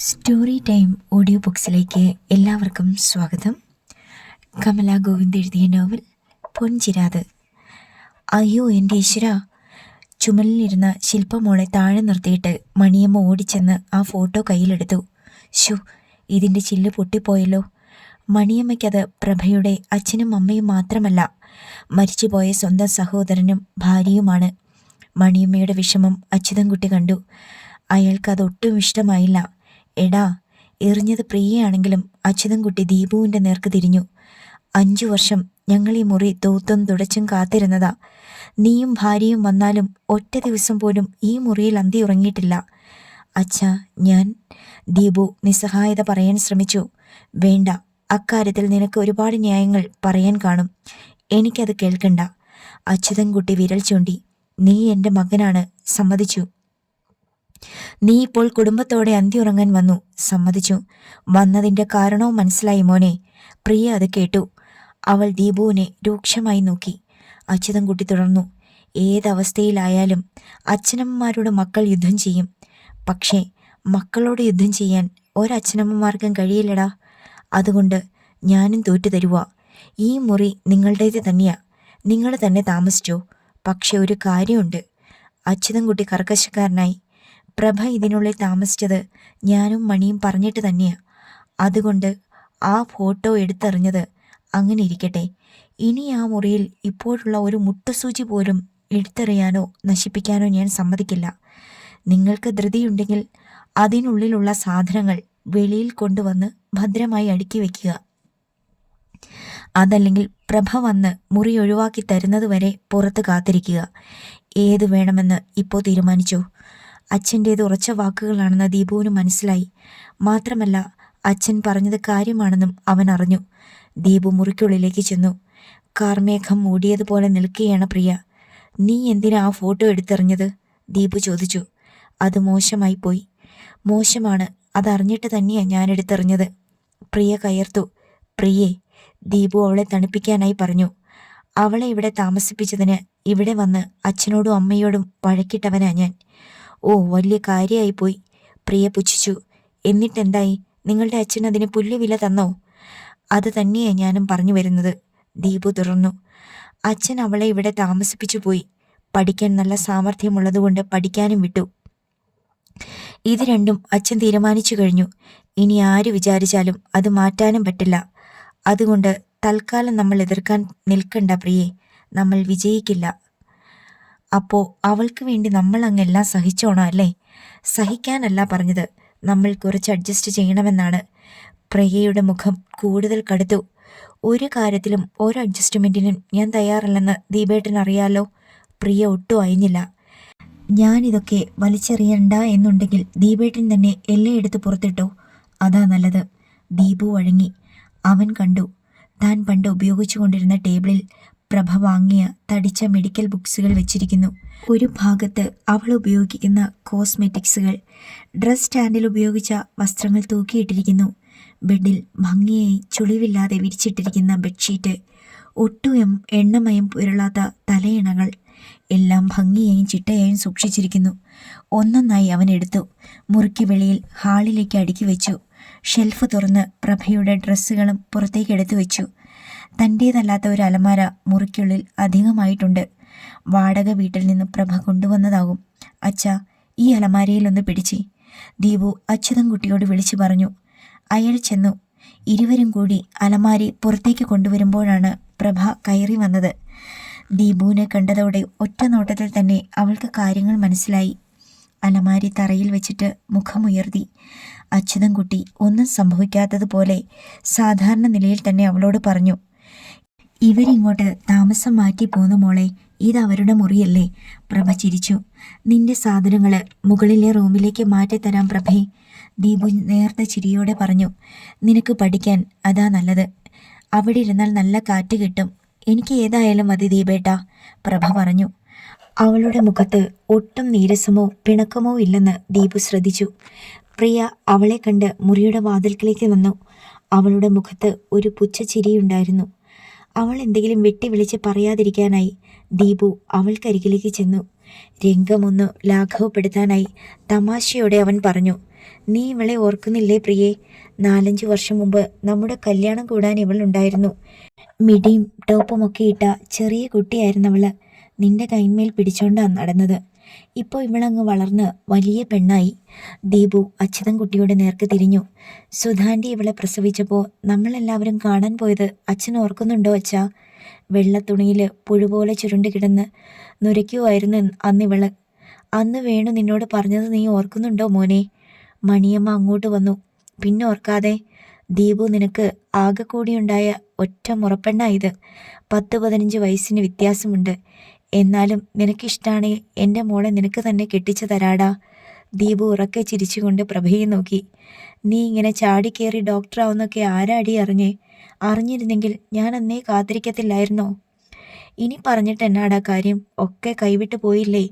Story time audio ബുക്സിലേക്ക് എല്ലാവർക്കും സ്വാഗതം. കമല ഗോവിന്ദ് എഴുതിയ നോവൽ പൊൻചിരാത്. അയ്യോ എൻ്റെ ഈശ്വര! ചുമലിലിരുന്ന ശില്പമോളെ താഴെ നിർത്തിയിട്ട് മണിയമ്മ ഓടിച്ചെന്ന് ആ ഫോട്ടോ കയ്യിലെടുത്തു. ശോ, ഇതിൻ്റെ ചില്ല് പൊട്ടിപ്പോയല്ലോ. മണിയമ്മയ്ക്കത് പ്രഭയുടെ അച്ഛനും അമ്മയും മാത്രമല്ല, മരിച്ചുപോയ സ്വന്തം സഹോദരനും ഭാര്യയുമാണ്. മണിയമ്മയുടെ വിഷമം അച്യുതൻകുട്ടി കണ്ടു. അയാൾക്കതൊട്ടും ഇഷ്ടമായില്ല. എടാ, എറിഞ്ഞത് പ്രിയയാണെങ്കിലും അച്യുതൻകുട്ടി ദീപുവിൻ്റെ നേർക്ക് തിരിഞ്ഞു. 5 വർഷം ഞങ്ങൾ ഈ മുറി തൂത്തും തുടച്ചും കാത്തിരുന്നതാ. നീയും ഭാര്യയും വന്നാലും ഒറ്റ ദിവസം പോലും ഈ മുറിയിൽ അന്തി ഉറങ്ങിയിട്ടില്ല. അച്ഛാ, ദീപു നിസ്സഹായത പറയാൻ ശ്രമിച്ചു. വേണ്ട, അക്കാര്യത്തിൽ നിനക്ക് ഒരുപാട് ന്യായങ്ങൾ പറയാൻ കാണും. എനിക്കത് കേൾക്കണ്ട. അച്യുതൻകുട്ടി വിരൽ ചൂണ്ടി. നീ എൻ്റെ മകനാണ്, സമ്മതിച്ചു. നീ ഇപ്പോൾ കുടുംബത്തോടെ അന്തി ഉറങ്ങാൻ വന്നു, സമ്മതിച്ചു. വന്നതിൻ്റെ കാരണവും മനസ്സിലായി മോനെ. പ്രിയ അത് കേട്ടു. അവൾ ദീപുവിനെ രൂക്ഷമായി നോക്കി. അച്യുതൻകുട്ടി തുടർന്നു. ഏതവസ്ഥയിലായാലും അച്ഛനമ്മമാരോട് മക്കൾ യുദ്ധം ചെയ്യും. പക്ഷേ മക്കളോട് യുദ്ധം ചെയ്യാൻ ഒരച്ഛനമ്മമാർക്കും കഴിയില്ലടാ. അതുകൊണ്ട് ഞാനും തോറ്റു തരുക. ഈ മുറി നിങ്ങളുടേത് തന്നെയാ. നിങ്ങൾ തന്നെ താമസിച്ചോ. പക്ഷെ ഒരു കാര്യമുണ്ട്. അച്യുതൻകുട്ടി കർക്കശക്കാരനായി. പ്രഭ ഇതിനുള്ളിൽ താമസിച്ചത് ഞാനും മണിയും പറഞ്ഞിട്ട് തന്നെയാ. അതുകൊണ്ട് ആ ഫോട്ടോ എടുത്തെറിഞ്ഞത് അങ്ങനെ ഇരിക്കട്ടെ. ഇനി ആ മുറിയിൽ ഇപ്പോഴുള്ള ഒരു മുട്ടസൂചി പോലും എടുത്തെറിയാനോ നശിപ്പിക്കാനോ ഞാൻ സമ്മതിക്കില്ല. നിങ്ങൾക്ക് ധൃതിയുണ്ടെങ്കിൽ അതിനുള്ളിലുള്ള സാധനങ്ങൾ വെളിയിൽ കൊണ്ടുവന്ന് ഭദ്രമായി അടുക്കി വയ്ക്കുക. അതല്ലെങ്കിൽ പ്രഭ വന്ന് മുറി ഒഴിവാക്കി തരുന്നതുവരെ പുറത്ത് കാത്തിരിക്കുക. ഏത് വേണമെന്ന് ഇപ്പോൾ തീരുമാനിച്ചോ. അച്ഛൻ്റേത് ഉറച്ച വാക്കുകളാണെന്ന് ദീപുവിന് മനസ്സിലായി. മാത്രമല്ല, അച്ഛൻ പറഞ്ഞത് കാര്യമാണെന്നും അവൻ അറിഞ്ഞു. ദീപു മുറിക്കുള്ളിലേക്ക് ചെന്നു. കാർമേഘം മൂടിയതുപോലെ നിൽക്കുകയാണ് പ്രിയ. നീ എന്തിനാ ആ ഫോട്ടോ എടുത്തെറിഞ്ഞത്? ദീപു ചോദിച്ചു. അത് മോശമായിപ്പോയി. മോശമാണ്, അതറിഞ്ഞിട്ട് തന്നെയാണ് ഞാൻ എടുത്തെറിഞ്ഞത്. പ്രിയ കയർത്തു. പ്രിയേ, ദീപു അവളെ തണുപ്പിക്കാനായി പറഞ്ഞു. അവളെ ഇവിടെ താമസിപ്പിച്ചതിന് ഇവിടെ വന്ന് അച്ഛനോടും അമ്മയോടും വഴക്കിട്ടവനാ ഞാൻ. ഓ, വലിയ കാര്യമായിപ്പോയി, പ്രിയ പുച്ഛിച്ചു. എന്നിട്ടെന്തായി? നിങ്ങളുടെ അച്ഛൻ അതിന് പുല്ലുവില തന്നോ? അത് തന്നെയാണ് ഞാനും പറഞ്ഞു വരുന്നത്, ദീപു തുടർന്നു. അച്ഛൻ അവളെ ഇവിടെ താമസിപ്പിച്ചു പോയി. പഠിക്കാൻ നല്ല സാമർഥ്യമുള്ളതുകൊണ്ട് പഠിക്കാനും വിട്ടു. ഇത് രണ്ടും അച്ഛൻ തീരുമാനിച്ചു കഴിഞ്ഞു. ഇനി ആര് വിചാരിച്ചാലും അത് മാറ്റാനും പറ്റില്ല. അതുകൊണ്ട് തൽക്കാലം നമ്മൾ എതിർക്കാൻ നിൽക്കണ്ട പ്രിയേ. നമ്മൾ വിജയിക്കില്ല. അപ്പോൾ അവൾക്ക് വേണ്ടി നമ്മൾ അങ്ങെല്ലാം സഹിച്ചോണം അല്ലേ? സഹിക്കാനല്ല പറഞ്ഞത്, നമ്മൾ കുറച്ച് അഡ്ജസ്റ്റ് ചെയ്യണമെന്നാണ്. പ്രിയയുടെ മുഖം കൂടുതൽ കടുത്തു. ഒരു കാര്യത്തിലും ഒരു അഡ്ജസ്റ്റ്മെൻറ്റിനും ഞാൻ തയ്യാറല്ലെന്ന് ദീപേട്ടൻ അറിയാലോ. പ്രിയ ഒട്ടും അയഞ്ഞില്ല. ഞാനിതൊക്കെ വലിച്ചെറിയണ്ട എന്നുണ്ടെങ്കിൽ ദീപേട്ടൻ തന്നെ എല്ലയെടുത്ത് പുറത്തിട്ടോ. അതാ നല്ലത്. ദീപു വഴങ്ങി. അവൻ കണ്ടു, താൻ പണ്ട് ഉപയോഗിച്ചു കൊണ്ടിരുന്ന ടേബിളിൽ പ്രഭ വാങ്ങിയ തടിച്ച മെഡിക്കൽ ബുക്സുകൾ വെച്ചിരിക്കുന്നു. ഒരു ഭാഗത്ത് അവൾ ഉപയോഗിക്കുന്ന കോസ്മെറ്റിക്സുകൾ, ഡ്രസ് സ്റ്റാൻഡിൽ ഉപയോഗിച്ച വസ്ത്രങ്ങൾ തൂക്കിയിട്ടിരിക്കുന്നു. ബെഡിൽ ഭംഗിയായി ചുളിവില്ലാതെ വിരിച്ചിട്ടിരിക്കുന്ന ബെഡ്ഷീറ്റ്, ഒട്ടും എണ്ണമയം പുരളാത്ത തലയിണകൾ എല്ലാം ഭംഗിയായും ചിട്ടയായും സൂക്ഷിച്ചിരിക്കുന്നു. ഒന്നൊന്നായി അവൻ എടുത്തു. മുറിക്ക് വെളിയിൽ ഹാളിലേക്ക് അടുക്കി വെച്ചു. ഷെൽഫ് തുറന്ന് പ്രഭയുടെ ഡ്രസ്സുകളും പുറത്തേക്ക് എടുത്തു വെച്ചു. തൻ്റേതല്ലാത്ത ഒരു അലമാര മുറിക്കുള്ളിൽ അധികമായിട്ടുണ്ട്. വാടക വീട്ടിൽ നിന്ന് പ്രഭ കൊണ്ടുവന്നതാകും. അച്ഛാ, ഈ അലമാരയിലൊന്ന് പിടിച്ചേ, ദീപു അച്യുതൻകുട്ടിയോട് വിളിച്ചു പറഞ്ഞു. അയാൾ ചെന്നു. ഇരുവരും കൂടി അലമാരി പുറത്തേക്ക് കൊണ്ടുവരുമ്പോഴാണ് പ്രഭ കയറി വന്നത്. ദീപുവിനെ കണ്ടതോടെ ഒറ്റ നോട്ടത്തിൽ തന്നെ അവൾക്ക് കാര്യങ്ങൾ മനസ്സിലായി. അലമാരി തറയിൽ വെച്ചിട്ട് മുഖമുയർത്തി. അച്യുതൻകുട്ടി ഒന്നും സംഭവിക്കാത്തതുപോലെ സാധാരണ നിലയിൽ തന്നെ അവളോട് പറഞ്ഞു. ഇവരിങ്ങോട്ട് താമസം മാറ്റി പോന്നു മോളെ. ഇത് അവരുടെ മുറിയല്ലേ? പ്രഭ ചിരിച്ചു. നിന്റെ സാധനങ്ങൾ മുകളിലെ റൂമിലേക്ക് മാറ്റിത്തരാം പ്രഭേ, ദീപു നേർത്ത ചിരിയോടെ പറഞ്ഞു. നിനക്ക് പഠിക്കാൻ അതാ നല്ലത്. അവിടെ ഇരുന്നാൽ നല്ല കാറ്റ് കിട്ടും. എനിക്ക് ഏതായാലും മതി ദീപേട്ടാ, പ്രഭ പറഞ്ഞു. അവളുടെ മുഖത്ത് ഒട്ടും നീരസമോ പിണക്കമോ ഇല്ലെന്ന് ദീപു ശ്രദ്ധിച്ചു. പ്രിയ അവളെ കണ്ട് മുറിയുടെ വാതിൽക്കലേക്ക് വന്നു. അവളുടെ മുഖത്ത് ഒരു പുച്ഛച്ചിരിയുണ്ടായിരുന്നു. അവൾ എന്തെങ്കിലും വെട്ടി വിളിച്ച് പറയാതിരിക്കാനായി ദീപു അവൾക്കരികിലേക്ക് ചെന്നു. രംഗമൊന്ന് ലാഘവപ്പെടുത്താനായി തമാശയോടെ അവൻ പറഞ്ഞു. നീ ഇവളെ ഓർക്കുന്നില്ലേ പ്രിയേ? 4-5 വർഷം മുമ്പ് നമ്മുടെ കല്യാണം കൂടാൻ ഇവളുണ്ടായിരുന്നു. മിടിയും ടോപ്പുമൊക്കെ ഇട്ട ചെറിയ കുട്ടിയായിരുന്നവള്. നിന്റെ കൈന്മേൽ പിടിച്ചോണ്ടാ നടന്നത്. ഇപ്പോൾ ഇവളങ്ങ് വളർന്ന് വലിയ പെണ്ണായി. ദീപു അച്യുതൻകുട്ടിയുടെ നേർക്ക് തിരിഞ്ഞു. സുധാന്റി ഇവളെ പ്രസവിച്ചപ്പോൾ നമ്മളെല്ലാവരും കാണാൻ പോയത് അച്ഛൻ ഓർക്കുന്നുണ്ടോ അച്ഛാ? വെള്ളത്തുണിയിൽ പുഴുപോലെ ചുരുണ്ട് കിടന്ന് നുരയ്ക്കുമായിരുന്നു അന്നിവള്. അന്ന് വേണു നിന്നോട് പറഞ്ഞത് നീ ഓർക്കുന്നുണ്ടോ മോനെ? മണിയമ്മ അങ്ങോട്ട് വന്നു. പിന്നെ ഓർക്കാതെ? ദീപു നിനക്ക് ആകെ കൂടിയുണ്ടായ ഒറ്റ മുറപ്പെണ്ണായത്. 10-15 വയസ്സിന് വ്യത്യാസമുണ്ട്. എന്നാലും നിനക്കിഷ്ടാണേ എൻ്റെ മോളെ നിനക്ക് തന്നെ കെട്ടിച്ചു തരാടാ. ദീപു ഉറക്കെ ചിരിച്ചുകൊണ്ട് പ്രഭയെ നോക്കി. നീ ഇങ്ങനെ ചാടിക്കേറി ഡോക്ടറാവുന്നൊക്കെ ആരാടി അറിഞ്ഞേ? അറിഞ്ഞിരുന്നെങ്കിൽ ഞാൻ അന്നേ കാത്തിരിക്കത്തില്ലായിരുന്നോ? ഇനി പറഞ്ഞിട്ട് എന്നാടാ കാര്യം? ഒക്കെ കൈവിട്ടു പോയില്ലേ?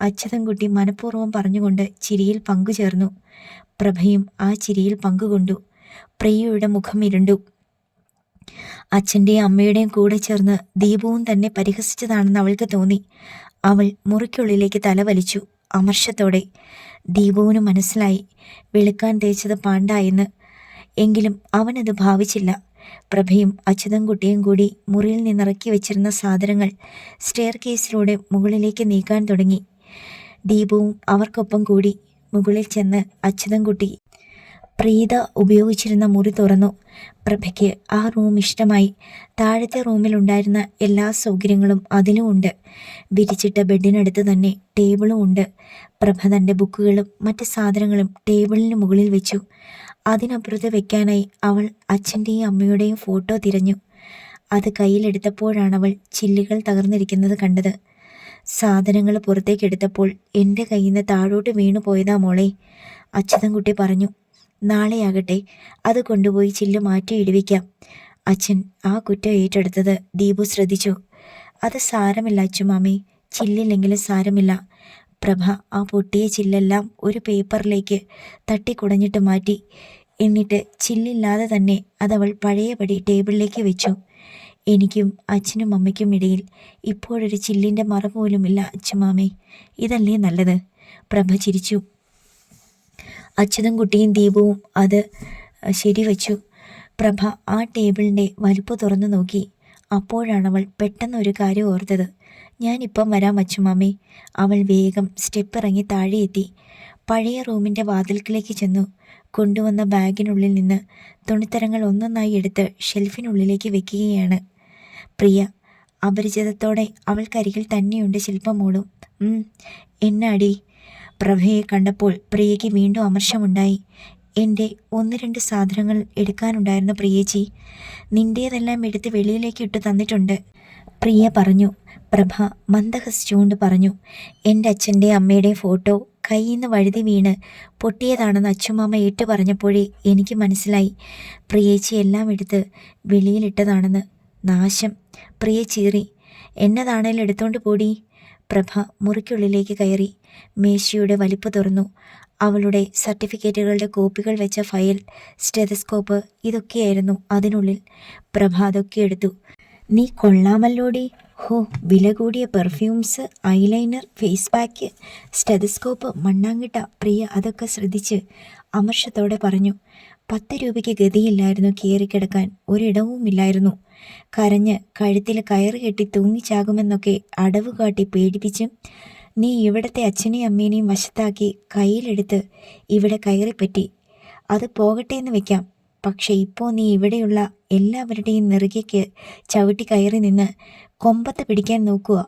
അച്യുതൻകുട്ടി മനഃപൂർവ്വം പറഞ്ഞുകൊണ്ട് ചിരിയിൽ പങ്കുചേർന്നു. പ്രഭയും ആ ചിരിയിൽ പങ്കുകൊണ്ടു. പ്രിയയുടെ മുഖം ഇരുണ്ടു. അച്ഛൻ്റെയും അമ്മയുടെയും കൂടെ ചേർന്ന് ദീപവും തന്നെ പരിഹസിച്ചതാണെന്ന് അവൾക്ക് തോന്നി. അവൾ മുറിക്കുള്ളിലേക്ക് തലവലിച്ചു അമർഷത്തോടെ. ദീപുവിന് മനസ്സിലായി വെളുക്കാൻ തേച്ചത് പാണ്ടായെന്ന്. എങ്കിലും അവനത് ഭാവിച്ചില്ല. പ്രഭയും അച്യുതൻകുട്ടിയും കൂടി മുറിയിൽ നിന്നിറക്കി വെച്ചിരുന്ന സാധനങ്ങൾ സ്റ്റെയർ കേസിലൂടെ മുകളിലേക്ക് നീക്കാൻ തുടങ്ങി. ദീപുവും അവർക്കൊപ്പം കൂടി. മുകളിൽ ചെന്ന് അച്യുതൻകുട്ടി പ്രീത ഉപയോഗിച്ചിരുന്ന മുറി തുറന്നു. പ്രഭയ്ക്ക് ആ റൂം ഇഷ്ടമായി. താഴത്തെ റൂമിലുണ്ടായിരുന്ന എല്ലാ സൗകര്യങ്ങളും അതിലും ഉണ്ട്. വിരിച്ചിട്ട ബെഡിനടുത്ത് തന്നെ ടേബിളും ഉണ്ട്. പ്രഭ തൻ്റെ ബുക്കുകളും മറ്റ് സാധനങ്ങളും ടേബിളിന് മുകളിൽ വെച്ചു. അതിനപ്പുറത്ത് വെക്കാനായി അവൾ അച്ഛൻ്റെയും അമ്മയുടെയും ഫോട്ടോ തിരഞ്ഞു. അത് കയ്യിലെടുത്തപ്പോഴാണവൾ ചില്ലുകൾ തകർന്നിരിക്കുന്നത് കണ്ടത്. സാധനങ്ങൾ പുറത്തേക്കെടുത്തപ്പോൾ എൻ്റെ കയ്യിൽ നിന്ന് താഴോട്ട് വീണു പോയതാ മോളെ, അച്യുതൻകുട്ടി പറഞ്ഞു. നാളെയാകട്ടെ അത് കൊണ്ടുപോയി ചില്ല് മാറ്റി ഇടിവിക്കാം. അച്ഛൻ ആ കുറ്റം ഏറ്റെടുത്തത് ദീപു ശ്രദ്ധിച്ചു. അത് സാരമില്ല അച്ചുമാമി, ചില്ലില്ലെങ്കിലും സാരമില്ല. പ്രഭ ആ പൊട്ടിയ ചില്ലെല്ലാം ഒരു പേപ്പറിലേക്ക് തട്ടിക്കുടഞ്ഞിട്ട് മാറ്റി. എന്നിട്ട് ചില്ലില്ലാതെ തന്നെ അതവൾ പഴയപടി ടേബിളിലേക്ക് വെച്ചു. എനിക്കും അച്ഛനും അമ്മയ്ക്കും ഇടയിൽ ഇപ്പോഴൊരു ചില്ലിൻ്റെ മറ പോലുമില്ല അച്ചുമാമേ. ഇതല്ലേ നല്ലത്? പ്രഭ ചിരിച്ചു. അച്യുതൻകുട്ടിയും ദീപവും അത് ശരിവച്ചു. പ്രഭ ആ ടേബിളിൻ്റെ വലിപ്പ് തുറന്നു നോക്കി. അപ്പോഴാണവൾ പെട്ടെന്നൊരു കാര്യം ഓർത്തത്. ഞാനിപ്പം വരാം അച്ചുമാമേ. അവൾ വേഗം സ്റ്റെപ്പ് ഇറങ്ങി താഴെയെത്തി. പഴയ റൂമിൻ്റെ വാതിൽക്കിലേക്ക് ചെന്നു. കൊണ്ടുവന്ന ബാഗിനുള്ളിൽ നിന്ന് തുണിത്തരങ്ങൾ ഒന്നൊന്നായി എടുത്ത് ഷെൽഫിനുള്ളിലേക്ക് വെക്കുകയാണ് പ്രിയ. അപരിചിതത്തോടെ അവൾക്കരികിൽ തന്നെയുണ്ട് ശില്പമോളും. എന്നാടി? പ്രഭയെ കണ്ടപ്പോൾ പ്രിയയ്ക്ക് വീണ്ടും അമർഷമുണ്ടായി. എൻ്റെ 1-2 സാധനങ്ങൾ എടുക്കാനുണ്ടായിരുന്നു പ്രിയേച്ചി. നിൻ്റേതെല്ലാം എടുത്ത് വെളിയിലേക്ക് ഇട്ടു തന്നിട്ടുണ്ട്, പ്രിയ പറഞ്ഞു. പ്രഭ മന്ദഹസിച്ചുകൊണ്ട് പറഞ്ഞു. എൻ്റെ അച്ഛൻ്റെയും അമ്മയുടെയും ഫോട്ടോ കയ്യിൽ നിന്ന് വഴുതി വീണ് പൊട്ടിയതാണെന്ന് അച്ചുമാമ ഏറ്റു പറഞ്ഞപ്പോഴേ എനിക്ക് മനസ്സിലായി പ്രിയേച്ചി എല്ലാം എടുത്ത് വെളിയിലിട്ടതാണെന്ന്. നാശം! പ്രിയ ചീറി. എന്നതാണേലും എടുത്തോണ്ട് പോടി. പ്രഭ മുറിക്കുള്ളിലേക്ക് കയറി. മേശയുടെ വലിപ്പ് തുറന്നു. അവളുടെ സർട്ടിഫിക്കറ്റുകളുടെ കോപ്പികൾ വെച്ച ഫയൽ, സ്റ്റെതസ്കോപ്പ് ഇതൊക്കെയായിരുന്നു അതിനുള്ളിൽ. പ്രഭ അതൊക്കെ എടുത്തു. നീ കൊള്ളാമല്ലോടി. ഹോ, വില കൂടിയ perfumes, eyeliner, face pack, stethoscope, മണ്ണാങ്കിട്ട. പ്രിയ അതൊക്കെ ശ്രദ്ധിച്ച് അമർഷത്തോടെ പറഞ്ഞു. 10 രൂപയ്ക്ക് ഗതിയില്ലായിരുന്നു കയറിക്കിടക്കാൻ. ഒരിടവുമില്ലായിരുന്നു. കരഞ്ഞ് കഴുത്തിൽ കയറ് കെട്ടി തൂങ്ങിച്ചാകുമെന്നൊക്കെ അടവ് കാട്ടി പേടിപ്പിച്ചും നീ ഇവിടത്തെ അച്ഛനെയും അമ്മേനെയും വശത്താക്കി കയ്യിലെടുത്ത് ഇവിടെ കയറിപ്പറ്റി. അത് പോകട്ടെ എന്ന് വെക്കാം. പക്ഷെ ഇപ്പോൾ നീ ഇവിടെയുള്ള എല്ലാവരുടെയും നെറുകയ്ക്ക് ചവിട്ടി കയറി നിന്ന് കൊമ്പത്ത് പിടിക്കാൻ നോക്കുക.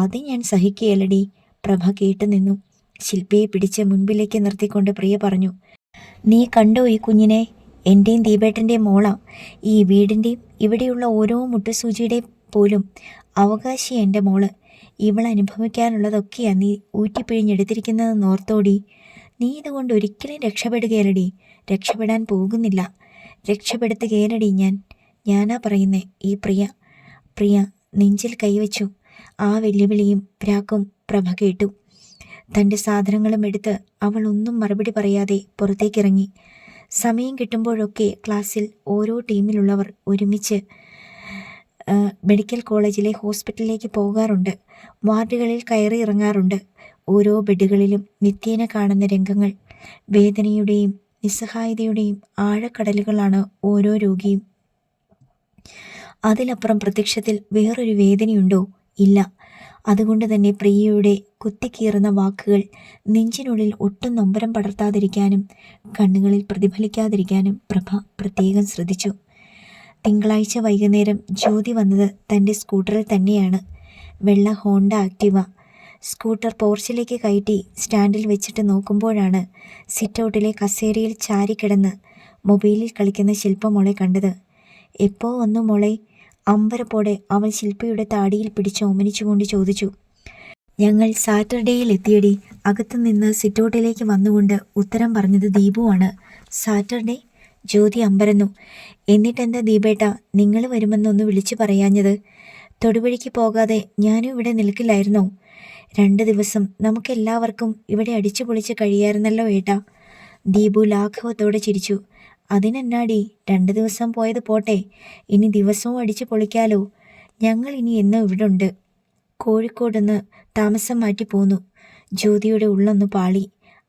അത് ഞാൻ സഹിക്കുകയല്ലടി. പ്രഭ കേട്ടു നിന്നു. ശില്പയെ പിടിച്ച് മുൻപിലേക്ക് നിർത്തിക്കൊണ്ട് പ്രിയ പറഞ്ഞു. നീ കണ്ടോ ഈ കുഞ്ഞിനെ? എൻ്റെയും ദീപേട്ടൻ്റെയും മോളാ. ഈ വീടിൻ്റെയും ഇവിടെയുള്ള ഓരോ മുട്ടുസൂചിയുടെയും പോലും അവകാശി എൻ്റെ മോള്. ഇവൾ അനുഭവിക്കാനുള്ളതൊക്കെയാണ് നീ ഊറ്റിപ്പിഴിഞ്ഞെടുത്തിരിക്കുന്നതെന്ന് ഓർത്തോടി. നീ ഇതുകൊണ്ട് ഒരിക്കലും രക്ഷപ്പെടുകയല്ലടി. രക്ഷപ്പെടാൻ പോകുന്നില്ല. രക്ഷപ്പെടുത്തുകയല്ലടി ഞാനാ പറയുന്നേ. ഈ പ്രിയ നെഞ്ചിൽ കൈവച്ചു. ആ വെല്ലുവിളിയും പ്രാക്കും പ്രഭ കേട്ടു. തൻ്റെ സാധനങ്ങളും എടുത്ത് അവൾ ഒന്നും മറുപടി പറയാതെ പുറത്തേക്കിറങ്ങി. സമയം കിട്ടുമ്പോഴൊക്കെ ക്ലാസ്സിൽ ഓരോ ടീമിലുള്ളവർ ഒരുമിച്ച് മെഡിക്കൽ കോളേജിലെ ഹോസ്പിറ്റലിലേക്ക് പോകാറുണ്ട്. വാർഡുകളിൽ കയറി ഇറങ്ങാറുണ്ട്. ഓരോ ബെഡുകളിലും നിത്യേന കാണുന്ന രംഗങ്ങൾ. വേദനയുടെയും നിസ്സഹായതയുടെയും ആഴക്കടലുകളാണ് ഓരോ രോഗിയും. അതിലപ്പുറം പ്രത്യക്ഷത്തിൽ വേറൊരു വേദനയുണ്ടോ? ഇല്ല. അതുകൊണ്ട് തന്നെ പ്രിയയുടെ കുത്തിക്കീറുന്ന വാക്കുകൾ നെഞ്ചിനുള്ളിൽ ഒട്ടും നൊമ്പരം പടർത്താതിരിക്കാനും കണ്ണുകളിൽ പ്രതിഫലിക്കാതിരിക്കാനും പ്രഭ പ്രത്യേകം ശ്രദ്ധിച്ചു. തിങ്കളാഴ്ച വൈകുന്നേരം ജ്യോതി വന്നത് തൻ്റെ സ്കൂട്ടറിൽ തന്നെയാണ്. വെള്ള ഹോണ്ട ആക്റ്റീവ. സ്കൂട്ടർ പോർച്ചിലേക്ക് കയറ്റി സ്റ്റാൻഡിൽ വെച്ചിട്ട് നോക്കുമ്പോഴാണ് സിറ്റൗട്ടിലെ കസേരയിൽ ചാരിക്കിടന്ന് മൊബൈലിൽ കളിക്കുന്ന ശില്പമോളെ കണ്ടത്. എപ്പോ വന്നു മോളെ? അമ്പരപ്പോടെ അവൾ ശില്പയുടെ താടിയിൽ പിടിച്ച് ഓമനിച്ചുകൊണ്ട് ചോദിച്ചു. ഞങ്ങൾ സാറ്റർഡേയിൽ എത്തിയടി. അകത്തുനിന്ന് സിറ്റൗട്ടിലേക്ക് വന്നുകൊണ്ട് ഉത്തരം പറഞ്ഞത് ദീപുവാണ്. സാറ്റർഡേ? ജ്യോതി അമ്പരന്നു. എന്നിട്ടെന്താ ദീപേട്ട നിങ്ങൾ വരുമെന്നൊന്ന് വിളിച്ചു പറയാഞ്ഞത്? തൊടുവഴിക്ക് പോകാതെ ഞാനും ഇവിടെ നിൽക്കില്ലായിരുന്നോ? 2 ദിവസം നമുക്കെല്ലാവർക്കും ഇവിടെ അടിച്ചു പൊളിച്ച് കഴിയായിരുന്നല്ലോ ഏട്ടാ. ദീപു ലാഘവത്തോടെ ചിരിച്ചു. അതിനെന്നാടി, 2 ദിവസം പോയത് പോട്ടെ, ഇനി ദിവസവും അടിച്ചു പൊളിക്കാലോ. ഞങ്ങൾ ഇനി എന്നും ഇവിടെ ഉണ്ട്. കോഴിക്കോടുന്ന് താമസം മാറ്റി പോന്നു. ജ്യോതിയുടെ ഉള്ളൊന്ന് പാളി.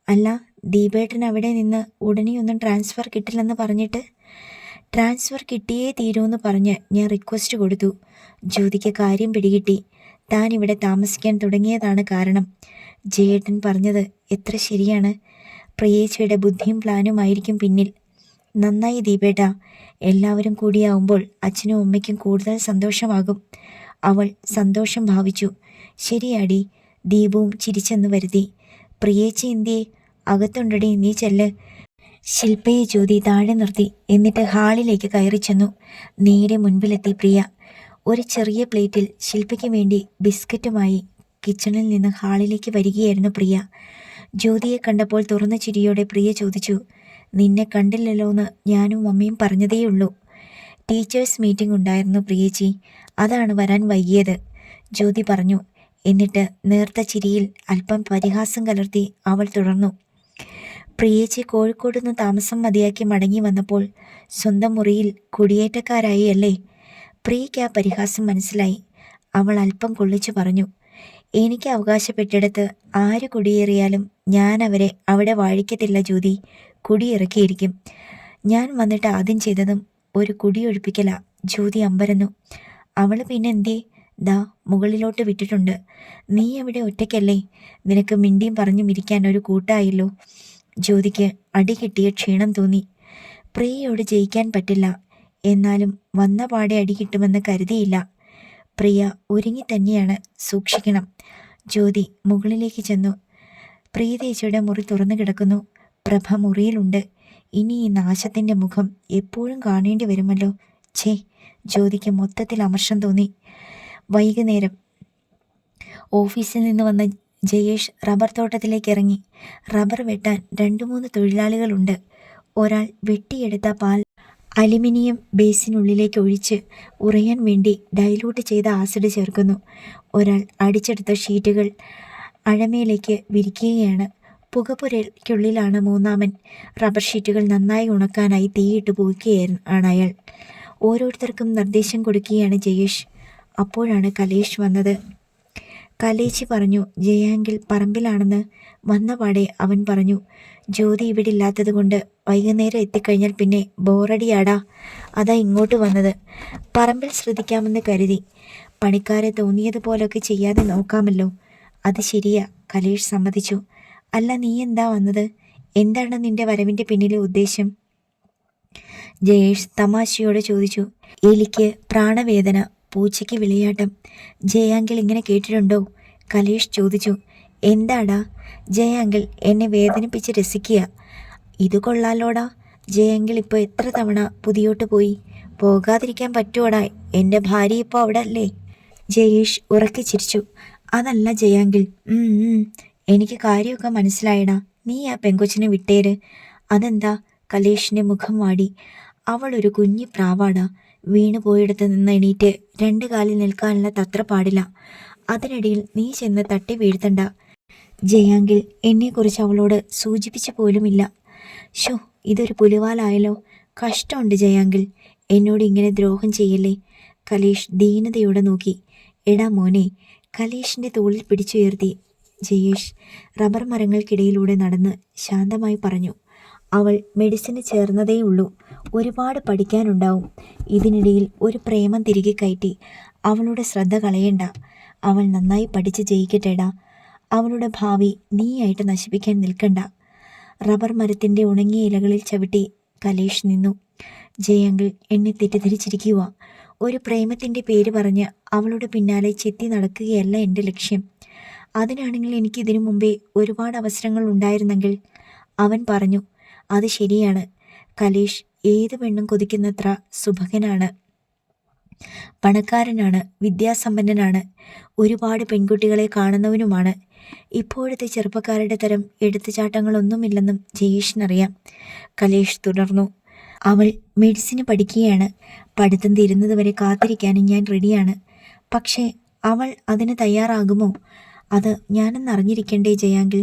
അല്ല, ദീപേട്ടൻ അവിടെ നിന്ന് ഉടനെയൊന്നും ട്രാൻസ്ഫർ കിട്ടില്ലെന്ന് പറഞ്ഞിട്ട്? ട്രാൻസ്ഫർ കിട്ടിയേ തീരുമെന്ന് പറഞ്ഞ് ഞാൻ റിക്വസ്റ്റ് കൊടുത്തു. ജ്യോതിക്ക് കാര്യം പിടികിട്ടി. താൻ ഇവിടെ താമസിക്കാൻ തുടങ്ങിയതാണ് കാരണം. ജയേട്ടൻ പറഞ്ഞത് എത്ര ശരിയാണ്. പ്രിയേച്ചിയുടെ ബുദ്ധിയും പ്ലാനുമായിരിക്കും പിന്നിൽ. നന്നായി ദീപേട്ട. എല്ലാവരും കൂടിയാവുമ്പോൾ അച്ഛനും അമ്മയ്ക്കും കൂടുതൽ സന്തോഷമാകും. അവൾ സന്തോഷം ഭാവിച്ചു. ശരിയാടി. ദീപവും ചിരിച്ചെന്ന് വരുത്തി. പ്രിയേച്ചി എന്തിയെ? അകത്തുണ്ടടി, നീ ചെല്ല്. ശില്പയെ ജ്യോതി താഴെ നിർത്തി. എന്നിട്ട് ഹാളിലേക്ക് കയറി ചെന്നു. നേരെ മുൻപിലെത്തി പ്രിയ. ഒരു ചെറിയ പ്ലേറ്റിൽ ശില്പയ്ക്ക് വേണ്ടി ബിസ്ക്കറ്റുമായി കിച്ചണിൽ നിന്ന് ഹാളിലേക്ക് വരികയായിരുന്നു പ്രിയ. ജ്യോതിയെ കണ്ടപ്പോൾ തുറന്ന ചിരിയോടെ പ്രിയ ചോദിച്ചു. നിന്നെ കണ്ടില്ലല്ലോന്ന് ഞാനും അമ്മയും പറഞ്ഞതേയുള്ളൂ. ടീച്ചേഴ്സ് മീറ്റിംഗ് ഉണ്ടായിരുന്നു പ്രിയേച്ചി, അതാണ് വരാൻ വൈകിയത്, ജ്യോതി പറഞ്ഞു. എന്നിട്ട് നേർത്ത ചിരിയിൽ അല്പം പരിഹാസം കലർത്തി അവൾ തുടർന്നു. പ്രിയേച്ചി കോഴിക്കോട് നിന്ന് താമസം മതിയാക്കി മടങ്ങി വന്നപ്പോൾ സ്വന്തം മുറിയിൽ കുടിയേറ്റക്കാരായി അല്ലേ? പ്രിയയ്ക്ക് ആ പരിഹാസം മനസ്സിലായി. അവൾ അല്പം കൊള്ളിച്ചു പറഞ്ഞു. എനിക്ക് അവകാശപ്പെട്ടിടത്ത് ആര് കുടിയേറിയാലും ഞാൻ അവരെ അവിടെ വാഴിക്കത്തില്ല ജ്യോതി, കുടിയിറക്കിയിരിക്കും. ഞാൻ വന്നിട്ട് ആദ്യം ചെയ്തതും ഒരു കുടിയൊഴിപ്പിക്കല. ജ്യോതി അമ്പരന്നു. അവൾ പിന്നെന്തേ? ദാ മുകളിലോട്ട് വിട്ടിട്ടുണ്ട്. നീ അവിടെ ഒറ്റയ്ക്കല്ലേ? നിനക്ക് മിണ്ടിയും പറഞ്ഞും ഇരിക്കാൻ ഒരു കൂട്ടായല്ലോ. ജ്യോതിക്ക് അടി കിട്ടിയ ക്ഷീണം തോന്നി. പ്രിയയോട് ജയിക്കാൻ പറ്റില്ല, എന്നാലും വന്ന പാടെ അടി കിട്ടുമെന്ന് കരുതിയില്ല. പ്രിയ ഒരുങ്ങി തന്നെയാണ്, സൂക്ഷിക്കണം. ജ്യോതി മുകളിലേക്ക് ചെന്നു. പ്രിയതേച്ചിയുടെ മുറി തുറന്നു കിടക്കുന്നു. പ്രഭ മുറിയിലുണ്ട്. ഇനി ഈ നാശത്തിൻ്റെ മുഖം എപ്പോഴും കാണേണ്ടി വരുമല്ലോ. ഛേ, ജ്യോതിക്ക് മൊത്തത്തിൽ അമർഷം തോന്നി. വൈകുന്നേരം ഓഫീസിൽ നിന്ന് വന്ന ജയേഷ് റബ്ബർ തോട്ടത്തിലേക്ക് ഇറങ്ങി. റബ്ബർ വെട്ടാൻ 2-3 തൊഴിലാളികളുണ്ട്. ഒരാൾ വെട്ടിയെടുത്ത പാൽ അലുമിനിയം ബേസിനുള്ളിലേക്ക് ഒഴിച്ച് ഉറയാൻ വേണ്ടി ഡൈലൂട്ട് ചെയ്ത ആസിഡ് ചേർക്കുന്നു. ഒരാൾ അടിച്ചെടുത്ത ഷീറ്റുകൾ അഴമയിലേക്ക് വിരിക്കുകയാണ്. പുകപ്പുരയ്ക്കുള്ളിലാണ് മൂന്നാമൻ. റബ്ബർ ഷീറ്റുകൾ നന്നായി ഉണക്കാനായി തീയിട്ട് പോവുകയാണ് അയാൾ. ഓരോരുത്തർക്കും നിർദ്ദേശം കൊടുക്കുകയാണ് ജയേഷ്. അപ്പോഴാണ് കലേഷ് വന്നത്. കലേച്ചി പറഞ്ഞു ജയാങ്കിൽ പറമ്പിലാണെന്ന്. വന്നപാടെ അവൻ പറഞ്ഞു, ജ്യോതി ഇവിടെ ഇല്ലാത്തത് കൊണ്ട് വൈകുന്നേരം എത്തിക്കഴിഞ്ഞാൽ പിന്നെ ബോറടിയാടാ, അതാ ഇങ്ങോട്ട് വന്നത്. പറമ്പിൽ ശ്രദ്ധിക്കാമെന്ന് കരുതി. പണിക്കാരെ തോന്നിയതുപോലൊക്കെ ചെയ്യാതെ നോക്കാമല്ലോ. അത് ശരിയാ, കലേഷ് സമ്മതിച്ചു. അല്ല, നീ എന്താ വന്നത്? എന്താണ് നിന്റെ വരവിൻ്റെ പിന്നിലെ ഉദ്ദേശം? ജയേഷ് തമാശയോടെ ചോദിച്ചു. എലിക്ക് പ്രാണവേദന, പൂച്ചയ്ക്ക് വിളയാട്ടം. ജയാങ്കിൾ ഇങ്ങനെ കേട്ടിട്ടുണ്ടോ? കലേഷ് ചോദിച്ചു. എന്താടാ? ജയാങ്കിൾ എന്നെ വേദനിപ്പിച്ച് രസിക്കുക. ഇത് കൊള്ളാലോടാ. ജയാങ്കിൾ ഇപ്പോൾ എത്ര തവണ പുതിയോട്ട് പോയി? പോകാതിരിക്കാൻ പറ്റുവോടാ? എൻ്റെ ഭാര്യ ഇപ്പോൾ അവിടെ അല്ലേ? ജയേഷ് ഉറക്കെ ചിരിച്ചു. അതല്ല ജയാങ്കിൾ. എനിക്ക് കാര്യമൊക്കെ മനസ്സിലായടാ. നീ ആ പെങ്കൊച്ചിനെ വിട്ടേര്. അതെന്താ? കലേഷിൻ്റെ മുഖം വാടി. അവൾ ഒരു കുഞ്ഞി പ്രാവാടാ. വീണു പോയിടത്ത് നിന്ന് എണീറ്റ് 2 കാലിൽ നിൽക്കാനുള്ള തത്ര പാടില്ല. അതിനിടയിൽ നീ ചെന്ന് തട്ടി വീഴ്ത്തണ്ട. ജയാങ്കിൾ എന്നെക്കുറിച്ച് അവളോട് സൂചിപ്പിച്ചു പോലുമില്ല. ഷോ, ഇതൊരു പുലിവാലായല്ലോ. കഷ്ടമുണ്ട് ജയാങ്കിൾ. എന്നോട് ഇങ്ങനെ ദ്രോഹം ചെയ്യല്ലേ. കലേഷ് ദീനതയോടെ നോക്കി. എടാ മോനെ. കലേഷിൻ്റെ തോളിൽ പിടിച്ചുയർത്തി ജയേഷ് റബ്ബർ മരങ്ങൾക്കിടയിലൂടെ നടന്ന് ശാന്തമായി പറഞ്ഞു. അവൾ മെഡിസിന് ചേർന്നതേയുള്ളൂ. ഒരുപാട് പഠിക്കാനുണ്ടാവും. ഇതിനിടയിൽ ഒരു പ്രേമം തിരികെ കയറ്റി അവളുടെ ശ്രദ്ധ കളയണ്ട. അവൾ നന്നായി പഠിച്ച് ജയിക്കട്ടെടാ. അവളുടെ ഭാവി നീയായിട്ട് നശിപ്പിക്കാൻ നിൽക്കണ്ട. റബ്ബർ മരത്തിൻ്റെ ഉണങ്ങിയ ഇലകളിൽ ചവിട്ടി കലേഷ് നിന്നു. ജയങ്കിൾ എന്നെ തെറ്റിദ്ധരിച്ചിരിക്കുക. ഒരു പ്രേമത്തിൻ്റെ പേര് പറഞ്ഞ് അവളുടെ പിന്നാലെ ചെത്തി നടക്കുകയല്ല എൻ്റെ ലക്ഷ്യം. അതിനാണെങ്കിൽ എനിക്ക് ഇതിനു മുമ്പേ ഒരുപാട് അവസരങ്ങൾ ഉണ്ടായിരുന്നെങ്കിൽ. അവൻ പറഞ്ഞു. അത് ശരിയാണ്. കലേഷ് ഏത് പെണ്ണും കൊതിക്കുന്നത്ര സുഭകനാണ്, പണക്കാരനാണ്, വിദ്യാസമ്പന്നനാണ്, ഒരുപാട് പെൺകുട്ടികളെ കാണുന്നവനുമാണ്. ഇപ്പോഴത്തെ ചെറുപ്പക്കാരുടെ തരം എടുത്തുചാട്ടങ്ങളൊന്നുമില്ലെന്നും ജയേഷിനറിയാം. കലേഷ് തുടർന്നു. അവൾ മെഡിസിന് പഠിക്കുകയാണ്. പഠിത്തം തീരുന്നതുവരെ കാത്തിരിക്കാനും ഞാൻ റെഡിയാണ്. പക്ഷേ അവൾ അതിന് തയ്യാറാകുമോ? അത് ഞാനെന്നറിഞ്ഞിരിക്കണ്ടേ ജയാങ്കിൾ?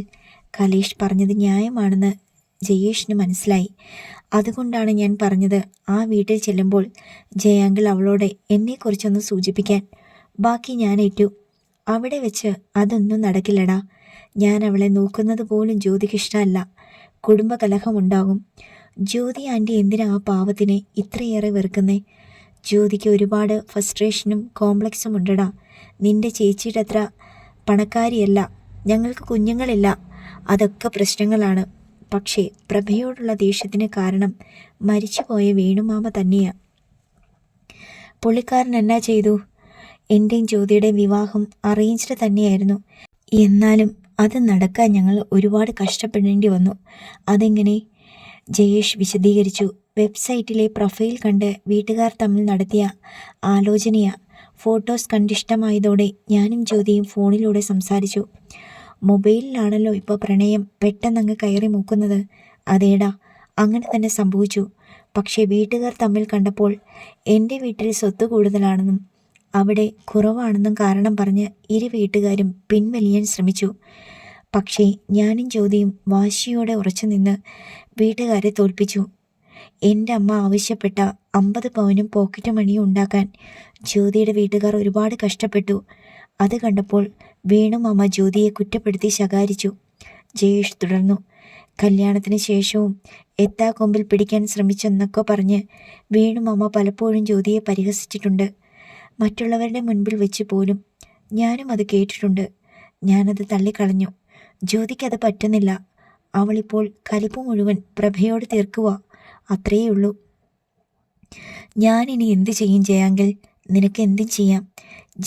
കലേഷ് പറഞ്ഞത് ന്യായമാണെന്ന് ജയേഷിന് മനസ്സിലായി. അതുകൊണ്ടാണ് ഞാൻ പറഞ്ഞത്, ആ വീട്ടിൽ ചെല്ലുമ്പോൾ ജയാങ്കിൾ അവളോട് എന്നെക്കുറിച്ചൊന്ന് സൂചിപ്പിക്കാൻ. ബാക്കി ഞാൻ ഏറ്റു. അവിടെ വെച്ച് അതൊന്നും നടക്കില്ലടാ. ഞാൻ അവളെ നോക്കുന്നത് പോലും ജ്യോതിക്ക് ഇഷ്ടമല്ല. കുടുംബകലഹമുണ്ടാകും. ജ്യോതി ആൻറ്റി എന്തിനാ ആ പാവത്തിനെ ഇത്രയേറെ വെറുക്കുന്നേ? ജ്യോതിക്ക് ഒരുപാട് ഫ്രസ്ട്രേഷനും കോംപ്ലക്സും ഉണ്ടടാ. നിന്റെ ചേച്ചിയുടെ അത്ര പണക്കാരിയല്ല. ഞങ്ങൾക്ക് കുഞ്ഞുങ്ങളില്ല. അതൊക്കെ പ്രശ്നങ്ങളാണ്. പക്ഷേ പ്രഭയോടുള്ള ദേഷ്യത്തിന് കാരണം മരിച്ചുപോയ വേണുമാമ തന്നെയാ. പുള്ളിക്കാരൻ എന്നാ ചെയ്തു? എൻ്റെയും ജ്യോതിയുടെയും വിവാഹം അറേഞ്ച്ഡ് തന്നെയായിരുന്നു. എന്നാലും അത് നടക്കാൻ ഞങ്ങൾ ഒരുപാട് കഷ്ടപ്പെടേണ്ടി വന്നു. അതെങ്ങനെ? ജയേഷ് വിശദീകരിച്ചു. വെബ്സൈറ്റിലെ പ്രൊഫൈൽ കണ്ട് വീട്ടുകാർ തമ്മിൽ നടത്തിയ ആലോചനയാ. ഫോട്ടോസ് കണ്ടിഷ്ടമായതോടെ ഞാനും ജ്യോതിയും ഫോണിലൂടെ സംസാരിച്ചു. മൊബൈലിലാണല്ലോ ഇപ്പോൾ പ്രണയം പെട്ടെന്നങ്ങ് കയറി മൂക്കുന്നത്. അതേടാ, അങ്ങനെ തന്നെ സംഭവിച്ചു. പക്ഷേ വീട്ടുകാർ തമ്മിൽ കണ്ടപ്പോൾ എൻ്റെ വീട്ടിൽ സ്വത്ത് കൂടുതലാണെന്നും അവിടെ കുറവാണെന്നും കാരണം പറഞ്ഞ് ഇരു വീട്ടുകാരും പിൻവലിയാൻ ശ്രമിച്ചു. പക്ഷേ ഞാനും ജ്യോതിയും വാശിയോടെ ഉറച്ചു നിന്ന് വീട്ടുകാരെ തോൽപ്പിച്ചു. എൻ്റെ അമ്മ ആവശ്യപ്പെട്ട 50 പവനും പോക്കറ്റ് മണിയും ഉണ്ടാക്കാൻ ജ്യോതിയുടെ വീട്ടുകാർ ഒരുപാട് കഷ്ടപ്പെട്ടു. അത് കണ്ടപ്പോൾ വേണുമാമ ജ്യോതിയെ കുറ്റപ്പെടുത്തി ശകാരിച്ചു. ജയേഷ് തുടർന്നു. കല്യാണത്തിന് ശേഷവും എത്താക്കൊമ്പിൽ പിടിക്കാൻ ശ്രമിച്ചെന്നൊക്കെ പറഞ്ഞ് വേണുമാമ പലപ്പോഴും ജ്യോതിയെ പരിഹസിച്ചിട്ടുണ്ട്. മറ്റുള്ളവരുടെ മുൻപിൽ വെച്ച് പോലും. ഞാനും അത് കേട്ടിട്ടുണ്ട്. ഞാനത് തള്ളിക്കളഞ്ഞു. ജ്യോതിക്കത് പറ്റുന്നില്ല. അവളിപ്പോൾ കലിപ്പ് മുഴുവൻ പ്രഭയോട് തീർക്കുക. അത്രയേ ഉള്ളൂ. ഞാനിനി എന്ത് ചെയ്യും ജയാങ്കിൾ? നിനക്ക് എന്തും ചെയ്യാം.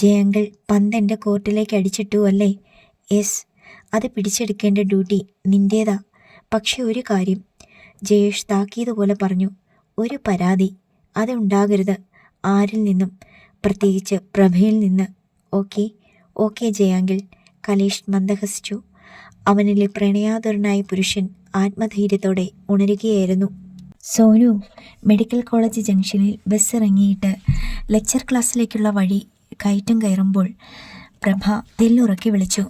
ജയാങ്കിൾ പന്ത് എൻ്റെ കോർട്ടിലേക്ക് അടിച്ചിട്ടു അല്ലേ? യെസ്, അത് പിടിച്ചെടുക്കേണ്ട ഡ്യൂട്ടി നിൻ്റേതാ. പക്ഷെ ഒരു കാര്യം, ജയേഷ് താക്കീതുപോലെ പറഞ്ഞു. ഒരു പരാതി അതുണ്ടാകരുത് ആരിൽ നിന്നും, പ്രത്യേകിച്ച് പ്രഭയിൽ നിന്ന്. ഓക്കെ ഓക്കെ ജയാങ്കിൾ. കലേഷ് മന്ദഹസിച്ചു. അവനിലെ പ്രണയാതുരനായ പുരുഷൻ ആത്മധൈര്യത്തോടെ ഉണരുകയായിരുന്നു. സോനു. മെഡിക്കൽ കോളേജ് ജംഗ്ഷനിൽ ബസ് ഇറങ്ങിയിട്ട് ലെക്ചർ ക്ലാസ്സിലേക്കുള്ള വഴി കയറ്റം കയറുമ്പോൾ പ്രഭ തെല്ലുറക്കി വിളിച്ചു.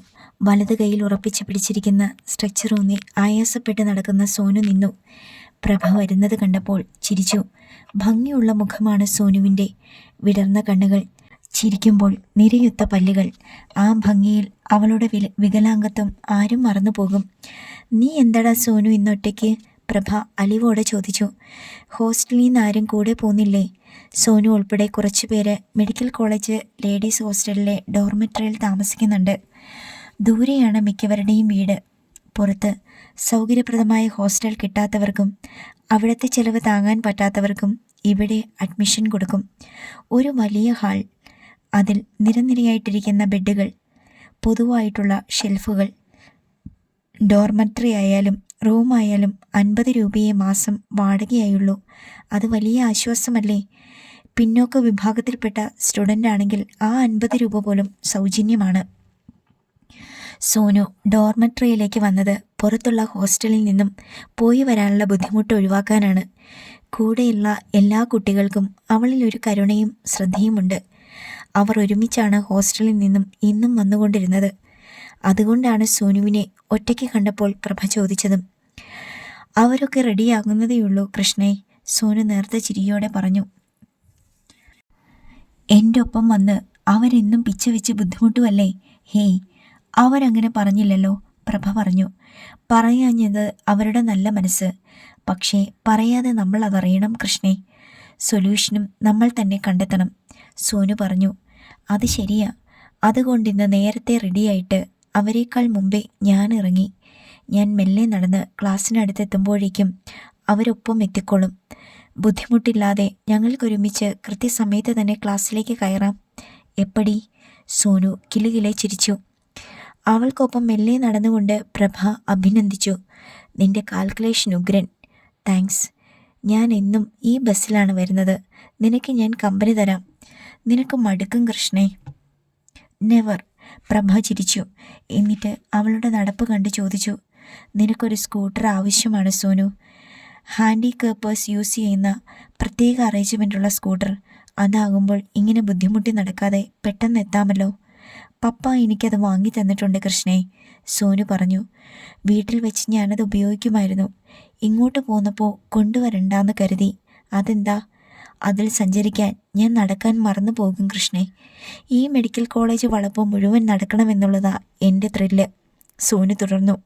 വലത് കൈയിൽ ഉറപ്പിച്ച് പിടിച്ചിരിക്കുന്ന സ്ട്രെച്ചറൂന്നി ആയാസപ്പെട്ട് നടക്കുന്ന സോനു നിന്നു. പ്രഭ വരുന്നത് കണ്ടപ്പോൾ ചിരിച്ചു. ഭംഗിയുള്ള മുഖമാണ് സോനുവിൻ്റെ. വിടർന്ന കണ്ണുകൾ, ചിരിക്കുമ്പോൾ നിരയൊത്ത പല്ലുകൾ. ആ ഭംഗിയിൽ അവളുടെ വികലാംഗത്വം ആരും മറന്നുപോകും. നീ എന്താടാ സോനു ഇന്നൊറ്റയ്ക്ക്? പ്രഭ അലിവോടെ ചോദിച്ചു. ഹോസ്റ്റലിൽ നിന്ന് ആരും കൂടെ പോന്നില്ലേ? സോനു ഉൾപ്പെടെ കുറച്ചുപേര് മെഡിക്കൽ കോളേജ് ലേഡീസ് ഹോസ്റ്റലിലെ ഡോർമെറ്ററിയിൽ താമസിക്കുന്നുണ്ട്. ദൂരെയാണ് മിക്കവരുടെയും വീട്. പുറത്ത് സൗകര്യപ്രദമായ ഹോസ്റ്റൽ കിട്ടാത്തവർക്കും അവിടുത്തെ ചെലവ് താങ്ങാൻ പറ്റാത്തവർക്കും ഇവിടെ അഡ്മിഷൻ കൊടുക്കും. ഒരു വലിയ ഹാൾ, അതിൽ നിരനിരയായിട്ടിരിക്കുന്ന ബെഡുകൾ, പൊതുവായിട്ടുള്ള ഷെൽഫുകൾ. ഡോർമെറ്ററി ആയാലും റൂമായാലും 50 രൂപയെ മാസം വാടകയായുള്ളൂ. അത് വലിയ ആശ്വാസമല്ലേ? പിന്നോക്ക വിഭാഗത്തിൽപ്പെട്ട സ്റ്റുഡൻ്റ് ആണെങ്കിൽ ആ 50 രൂപ പോലും സൗജന്യമാണ്. സോനു ഡോർമെറ്ററിയിലേക്ക് വന്നത് പുറത്തുള്ള ഹോസ്റ്റലിൽ നിന്നും പോയി വരാനുള്ള ബുദ്ധിമുട്ട് ഒഴിവാക്കാനാണ്. കൂടെയുള്ള എല്ലാ കുട്ടികൾക്കും അവളിൽ ഒരു കരുണയും ശ്രദ്ധയുമുണ്ട്. അവർ ഒരുമിച്ചാണ് ഹോസ്റ്റലിൽ നിന്നും ഇന്നും വന്നുകൊണ്ടിരുന്നത്. അതുകൊണ്ടാണ് സോനുവിനെ ഒറ്റയ്ക്ക് കണ്ടപ്പോൾ പ്രഭ ചോദിച്ചതും. അവരൊക്കെ റെഡിയാകുന്നതേയുള്ളൂ കൃഷ്ണേ, സോനു നേർത്ത ചിരിയോടെ പറഞ്ഞു. എൻ്റെ ഒപ്പം വന്ന് അവരെന്നും പിച്ച വെച്ച് ബുദ്ധിമുട്ടുമല്ലേ? ഹേയ്, അവരങ്ങനെ പറഞ്ഞില്ലല്ലോ, പ്രഭ പറഞ്ഞു. പറയാഞ്ഞത് അവരുടെ നല്ല മനസ്സ്. പക്ഷേ പറയാതെ നമ്മൾ അതറിയണം കൃഷ്ണേ. സൊല്യൂഷനും നമ്മൾ തന്നെ കണ്ടെത്തണം. സോനു പറഞ്ഞു. അത് ശരിയാ. അതുകൊണ്ടിന്ന് നേരത്തെ റെഡിയായിട്ട് അവരെക്കാൾ മുമ്പേ ഞാൻ ഇറങ്ങി. ഞാൻ മെല്ലെ നടന്ന് ക്ലാസ്സിനടുത്തെത്തുമ്പോഴേക്കും അവരൊപ്പം എത്തിക്കോളും. ബുദ്ധിമുട്ടില്ലാതെ ഞങ്ങൾക്കൊരുമിച്ച് കൃത്യസമയത്ത് തന്നെ ക്ലാസ്സിലേക്ക് കയറാം. എപ്പടി? സോനു കിലുകിലെ ചിരിച്ചു. അവൾക്കൊപ്പം മെല്ലെ നടന്നുകൊണ്ട് പ്രഭ അഭിനന്ദിച്ചു. നിന്റെ കാൽക്കുലേഷൻ ഉഗ്രൻ. താങ്ക്സ്. ഞാൻ എന്നും ഈ ബസ്സിലാണ് വരുന്നത്. നിനക്ക് ഞാൻ കമ്പനി തരാം. നിനക്ക് മടുക്കും കൃഷ്ണേ. നെവർ. പ്രഭ ചിരിച്ചു. എന്നിട്ട് അവളുടെ നടപ്പ് കണ്ട് ചോദിച്ചു. നിനക്കൊരു സ്കൂട്ടർ ആവശ്യമാണ് സോനു. ഹാൻഡികേപ്പേഴ്സ് യൂസ് ചെയ്യുന്ന പ്രത്യേക അറേഞ്ച്മെൻറ്റുള്ള സ്കൂട്ടർ. അതാകുമ്പോൾ ഇങ്ങനെ ബുദ്ധിമുട്ടി നടക്കാതെ പെട്ടെന്ന് എത്താമല്ലോ. പപ്പ എനിക്കത് വാങ്ങി തന്നിട്ടുണ്ട് കൃഷ്ണേ, സോനു പറഞ്ഞു. വീട്ടിൽ വെച്ച് ഞാനത് ഉപയോഗിക്കുമായിരുന്നു. ഇങ്ങോട്ട് പോന്നപ്പോൾ കൊണ്ടുവരണ്ടാന്ന് കരുതി. അതെന്താ? അതിൽ സഞ്ചരിക്കാൻ ഞാൻ നടക്കാൻ മറന്നു പോകും കൃഷ്ണേ. ഈ മെഡിക്കൽ കോളേജ് വളപ്പ് മുഴുവൻ നടക്കണമെന്നുള്ളതാ എൻ്റെ ത്രില്ല്, സോനു തുടർന്നു.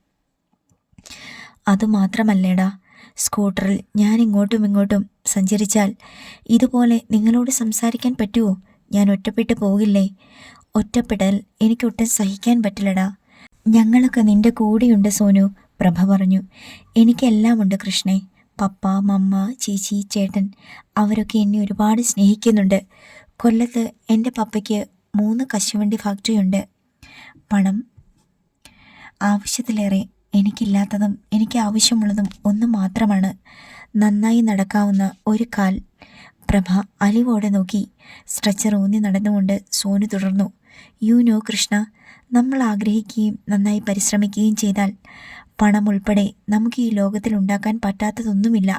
അതുമാത്രമല്ലേടാ, സ്കൂട്ടറിൽ ഞാൻ ഇങ്ങോട്ടും ഇങ്ങോട്ടും സഞ്ചരിച്ചാൽ ഇതുപോലെ നിങ്ങളോട് സംസാരിക്കാൻ പറ്റുമോ? ഞാൻ ഒറ്റപ്പെട്ടു പോകില്ലേ? ഒറ്റപ്പെടൽ എനിക്കൊട്ടും സഹിക്കാൻ പറ്റില്ലടാ. ഞങ്ങളൊക്കെ നിന്റെ കൂടെയുണ്ട് സോനു, പ്രഭ പറഞ്ഞു. എനിക്കെല്ലാം ഉണ്ട് കൃഷ്ണേ. പപ്പ, മമ്മ, ചേച്ചി, ചേട്ടൻ അവരൊക്കെ എന്നെ ഒരുപാട് സ്നേഹിക്കുന്നുണ്ട്. കൊല്ലത്ത് എൻ്റെ പപ്പയ്ക്ക് 3 കശുവണ്ടി ഫാക്ടറിയുണ്ട്. പണം ആവശ്യത്തിലേറെ. എനിക്കില്ലാത്തതും എനിക്ക് ആവശ്യമുള്ളതും ഒന്ന് മാത്രമാണ്. നന്നായി നടക്കാവുന്ന ഒരു കാൽ. പ്രഭ അലിവോടെ നോക്കി. സ്ട്രെച്ചർ ഊന്നി നടന്നുകൊണ്ട് സോനു തുടർന്നു. യു നോ കൃഷ്ണ, നമ്മൾ ആഗ്രഹിക്കുകയും നന്നായി പരിശ്രമിക്കുകയും ചെയ്താൽ പണം ഉൾപ്പെടെ നമുക്ക് ഈ ലോകത്തിൽ ഉണ്ടാക്കാൻ പറ്റാത്തതൊന്നുമില്ല,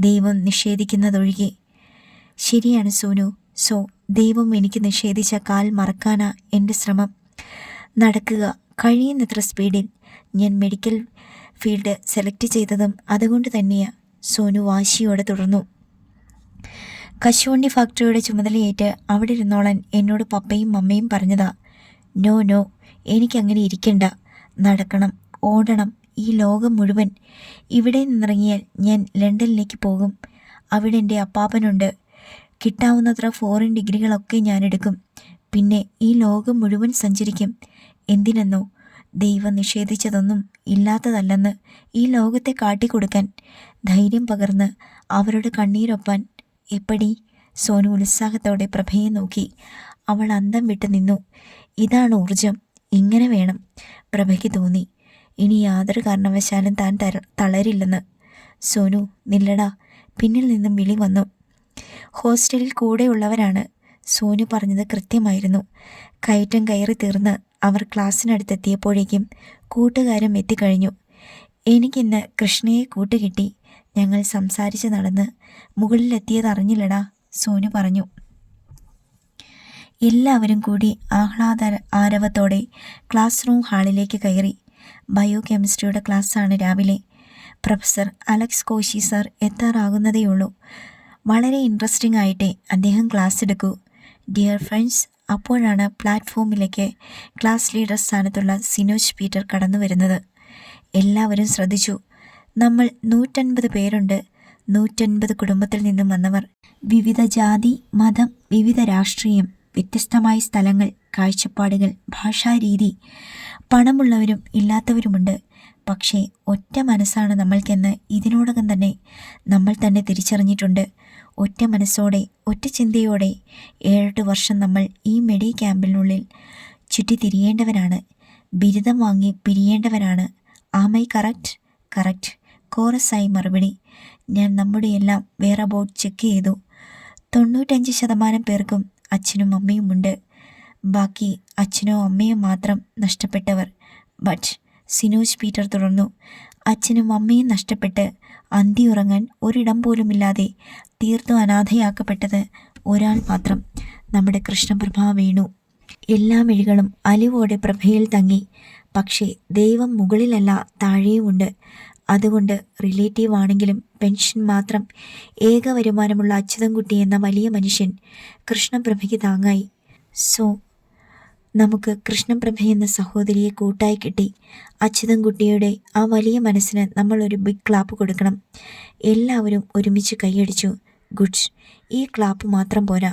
ദൈവം നിഷേധിക്കുന്നതൊഴികെ. ശരിയാണ് സോനു. സോ ദൈവം എനിക്ക് നിഷേധിച്ച കാൽ മറക്കാനാ എൻ്റെ ശ്രമം. നടക്കുക, കഴിയുന്നത്ര സ്പീഡിൽ. ഞാൻ മെഡിക്കൽ ഫീൽഡ് സെലക്ട് ചെയ്തതും അതുകൊണ്ട് തന്നെയാണ്, സോനു വാശിയോടെ തുടർന്നു. കശുവണ്ടി ഫാക്ടറിയുടെ ചുമതലയേറ്റ് അവിടെ ഇരുന്നോളാൻ എന്നോട് പപ്പയും മമ്മയും പറഞ്ഞതാ. നോ നോ, എനിക്കങ്ങനെ ഇരിക്കണ്ട. നടക്കണം, ഓടണം, ഈ ലോകം മുഴുവൻ. ഇവിടെ നിന്നിറങ്ങിയാൽ ഞാൻ ലണ്ടനിലേക്ക് പോകും. അവിടെ എൻ്റെ അപ്പാപ്പനുണ്ട്. കിട്ടാവുന്നത്ര ഫോറിൻ ഡിഗ്രികളൊക്കെ ഞാനെടുക്കും. പിന്നെ ഈ ലോകം മുഴുവൻ സഞ്ചരിക്കും. എന്തിനെന്നോ, ദൈവം നിഷേധിച്ചതൊന്നും ഇല്ലാത്തതല്ലെന്ന് ഈ ലോകത്തെ കാട്ടിക്കൊടുക്കാൻ. ധൈര്യം പകർന്ന് അവരുടെ കണ്ണീരൊപ്പാൻ. എപ്പടി? സോനു ഉത്സാഹത്തോടെ പ്രഭയെ നോക്കി. അവൾ അന്തം വിട്ട് നിന്നു. ഇതാണ് ഊർജം, ഇങ്ങനെ വേണം. പ്രഭയ്ക്ക് തോന്നി ഇനി യാതൊരു കാരണവശാലും താൻ തളരില്ലെന്ന്. സോനു നില്ലടാ, പിന്നിൽ നിന്നും വിളി വന്നു. ഹോസ്റ്റലിൽ കൂടെയുള്ളവരാണ്. സോനു പറഞ്ഞത് കൃത്യമായിരുന്നു. കയറ്റം കയറി തീർന്ന് അവർ ക്ലാസ്സിനടുത്തെത്തിയപ്പോഴേക്കും കൂട്ടുകാരും എത്തിക്കഴിഞ്ഞു. എനിക്കിന്ന് കൃഷ്ണയെ കൂട്ടുകിട്ടി. ഞങ്ങൾ സംസാരിച്ച് നടന്ന് മുകളിലെത്തിയതറിഞ്ഞില്ലടാ, സോനു പറഞ്ഞു. എല്ലാവരും കൂടി ആരവത്തോടെ ക്ലാസ് റൂം ഹാളിലേക്ക് കയറി. ബയോ കെമിസ്ട്രിയുടെ ക്ലാസ്സാണ് രാവിലെ. പ്രൊഫസർ അലക്സ് കോശി സർ എത്താറാകുന്നതേയുള്ളൂ. വളരെ ഇൻട്രസ്റ്റിംഗ് ആയിട്ടേ അദ്ദേഹം ക്ലാസ് എടുക്കൂ. ഡിയർ ഫ്രണ്ട്സ്, അപ്പോഴാണ് പ്ലാറ്റ്ഫോമിലേക്ക് ക്ലാസ് ലീഡർ സ്ഥാനത്തുള്ള സിനോജ് പീറ്റർ കടന്നു വരുന്നത്. എല്ലാവരും ശ്രദ്ധിച്ചു. നമ്മൾ 150 പേരുണ്ട്. 150 കുടുംബത്തിൽ നിന്നും വന്നവർ. വിവിധ ജാതി, മതം, വിവിധ രാഷ്ട്രീയം, വ്യത്യസ്തമായ സ്ഥലങ്ങൾ, കാഴ്ചപ്പാടുകൾ, ഭാഷാരീതി. പണമുള്ളവരും ഇല്ലാത്തവരുമുണ്ട്. പക്ഷേ ഒറ്റ മനസ്സാണ് നമ്മൾക്കെന്ന് ഇതിനോടകം തന്നെ നമ്മൾ തന്നെ തിരിച്ചറിഞ്ഞിട്ടുണ്ട്. ഒറ്റ മനസ്സോടെ, ഒറ്റ ചിന്തയോടെ 7-8 വർഷം നമ്മൾ ഈ മെഡി ക്യാമ്പിനുള്ളിൽ ചുറ്റിത്തിരിയേണ്ടവരാണ്. ബിരുദം വാങ്ങി പിരിയേണ്ടവരാണ്. Am I correct? കറക്റ്റ്, കോറസായി മറുപടി. ഞാൻ നമ്മുടെയെല്ലാം വെയറബൌട്ട് ചെക്ക് ചെയ്തു. 95% പേർക്കും അച്ഛനും അമ്മയുമുണ്ട്. ബാക്കി അച്ഛനോ അമ്മയോ മാത്രം നഷ്ടപ്പെട്ടവർ. ബട്ട് സിനോജ് പീറ്റർ തുടർന്നു, അച്ഛനും അമ്മയും നഷ്ടപ്പെട്ട് അന്തിയുറങ്ങാൻ ഒരിടം പോലുമില്ലാതെ തീർത്തും അനാഥയാക്കപ്പെട്ടത് ഒരാൾ മാത്രം, നമ്മുടെ കൃഷ്ണപ്രഭ വേണു. എല്ലാ മിഴികളും അലിവോടെ പ്രഭയിൽ തങ്ങി. പക്ഷേ ദൈവം മുകളിലല്ല, താഴെയുമുണ്ട്. അതുകൊണ്ട് റിലേറ്റീവ് ആണെങ്കിലും പെൻഷൻ മാത്രം ഏക വരുമാനമുള്ള അച്യുതൻകുട്ടി എന്ന വലിയ മനുഷ്യൻ കൃഷ്ണപ്രഭയ്ക്ക് താങ്ങായി. സോ നമുക്ക് കൃഷ്ണപ്രഭ എന്ന സഹോദരിയെ കൂട്ടായി കിട്ടി. അച്യുതൻകുട്ടിയുടെ ആ വലിയ മനസ്സിന് നമ്മൾ ഒരു ബിഗ് ക്ലാപ്പ് കൊടുക്കണം. എല്ലാവരും ഒരുമിച്ച് കൈയടിച്ചു. ഗുഡ്. ഈ ക്ലാപ്പ് മാത്രം പോരാ,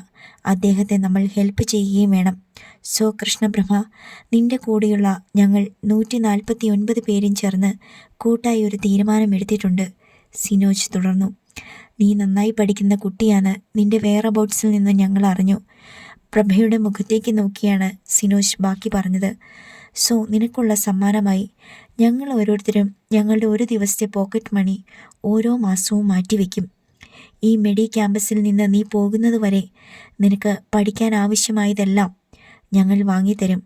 അദ്ദേഹത്തെ നമ്മൾ ഹെൽപ്പ് ചെയ്യുകയും വേണം. സോ കൃഷ്ണപ്രഭ, നിന്റെ കൂടെയുള്ള ഞങ്ങൾ 149 പേരും ചേർന്ന് കൂട്ടായി ഒരു തീരുമാനമെടുത്തിട്ടുണ്ട്. സിനോജ് തുടർന്നു. നീ നന്നായി പഠിക്കുന്ന കുട്ടിയാണ്. നിന്റെ വെയറബൌട്ട്സിൽ നിന്ന് ഞങ്ങൾ അറിഞ്ഞു. പ്രഭയുടെ മുഖത്തേക്ക് നോക്കിയാണ് സിനോജ് ബാക്കി പറഞ്ഞത്. സോ നിനക്കുള്ള സമ്മാനമായി ഞങ്ങൾ ഓരോരുത്തരും ഞങ്ങളുടെ ഒരു ദിവസത്തെ പോക്കറ്റ് മണി ഓരോ മാസവും മാറ്റിവെക്കും. ഈ മെഡി ക്യാമ്പസിൽ നിന്ന് നീ പോകുന്നത് വരെ നിനക്ക് പഠിക്കാൻ ആവശ്യമായതെല്ലാം ഞങ്ങൾ വാങ്ങിത്തരും.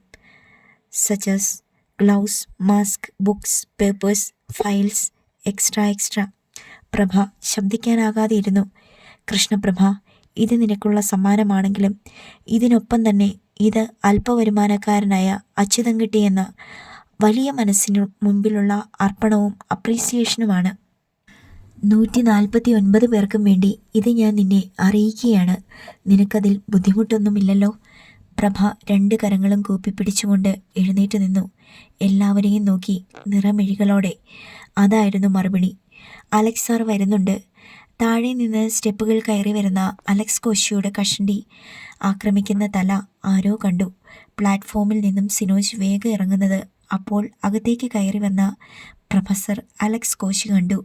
Such as gloves, mask, books, papers, files, extra. Prabha ശബ്ദിക്കാനാകാതെ ഇരുന്നു. കൃഷ്ണപ്രഭ, ഇത് നിനക്കുള്ള സമ്മാനമാണെങ്കിലും ഇതിനൊപ്പം തന്നെ ഇത് അല്പവരുമാനക്കാരനായ അച്യുതൻകുട്ടി എന്ന വലിയ മനസ്സിനു മുമ്പിലുള്ള അർപ്പണവും അപ്രീസിയേഷനുമാണ്. 149 പേർക്കും വേണ്ടി ഇത് ഞാൻ നിന്നെ അറിയിക്കുകയാണ്. നിനക്കതിൽ ബുദ്ധിമുട്ടൊന്നുമില്ലല്ലോ? പ്രഭ 2 കരങ്ങളും കൂപ്പിപ്പിടിച്ചുകൊണ്ട് എഴുന്നേറ്റ് നിന്നു. എല്ലാവരെയും നോക്കി നിറമിഴികളോടെ. അതായിരുന്നു മറുപടി. അലക്സ് സാർ വരുന്നുണ്ട്. താഴെ നിന്ന് സ്റ്റെപ്പുകൾ കയറി വരുന്ന അലക്സ് കോശിയുടെ കഷണ്ടി ആക്രമിക്കുന്ന തല ആരോ കണ്ടു. പ്ലാറ്റ്ഫോമിൽ നിന്നും സിനോജ് വേഗം ഇറങ്ങുന്നത് അപ്പോൾ അകത്തേക്ക് കയറി വന്ന പ്രൊഫസർ അലക്സ് കോശി കണ്ടു.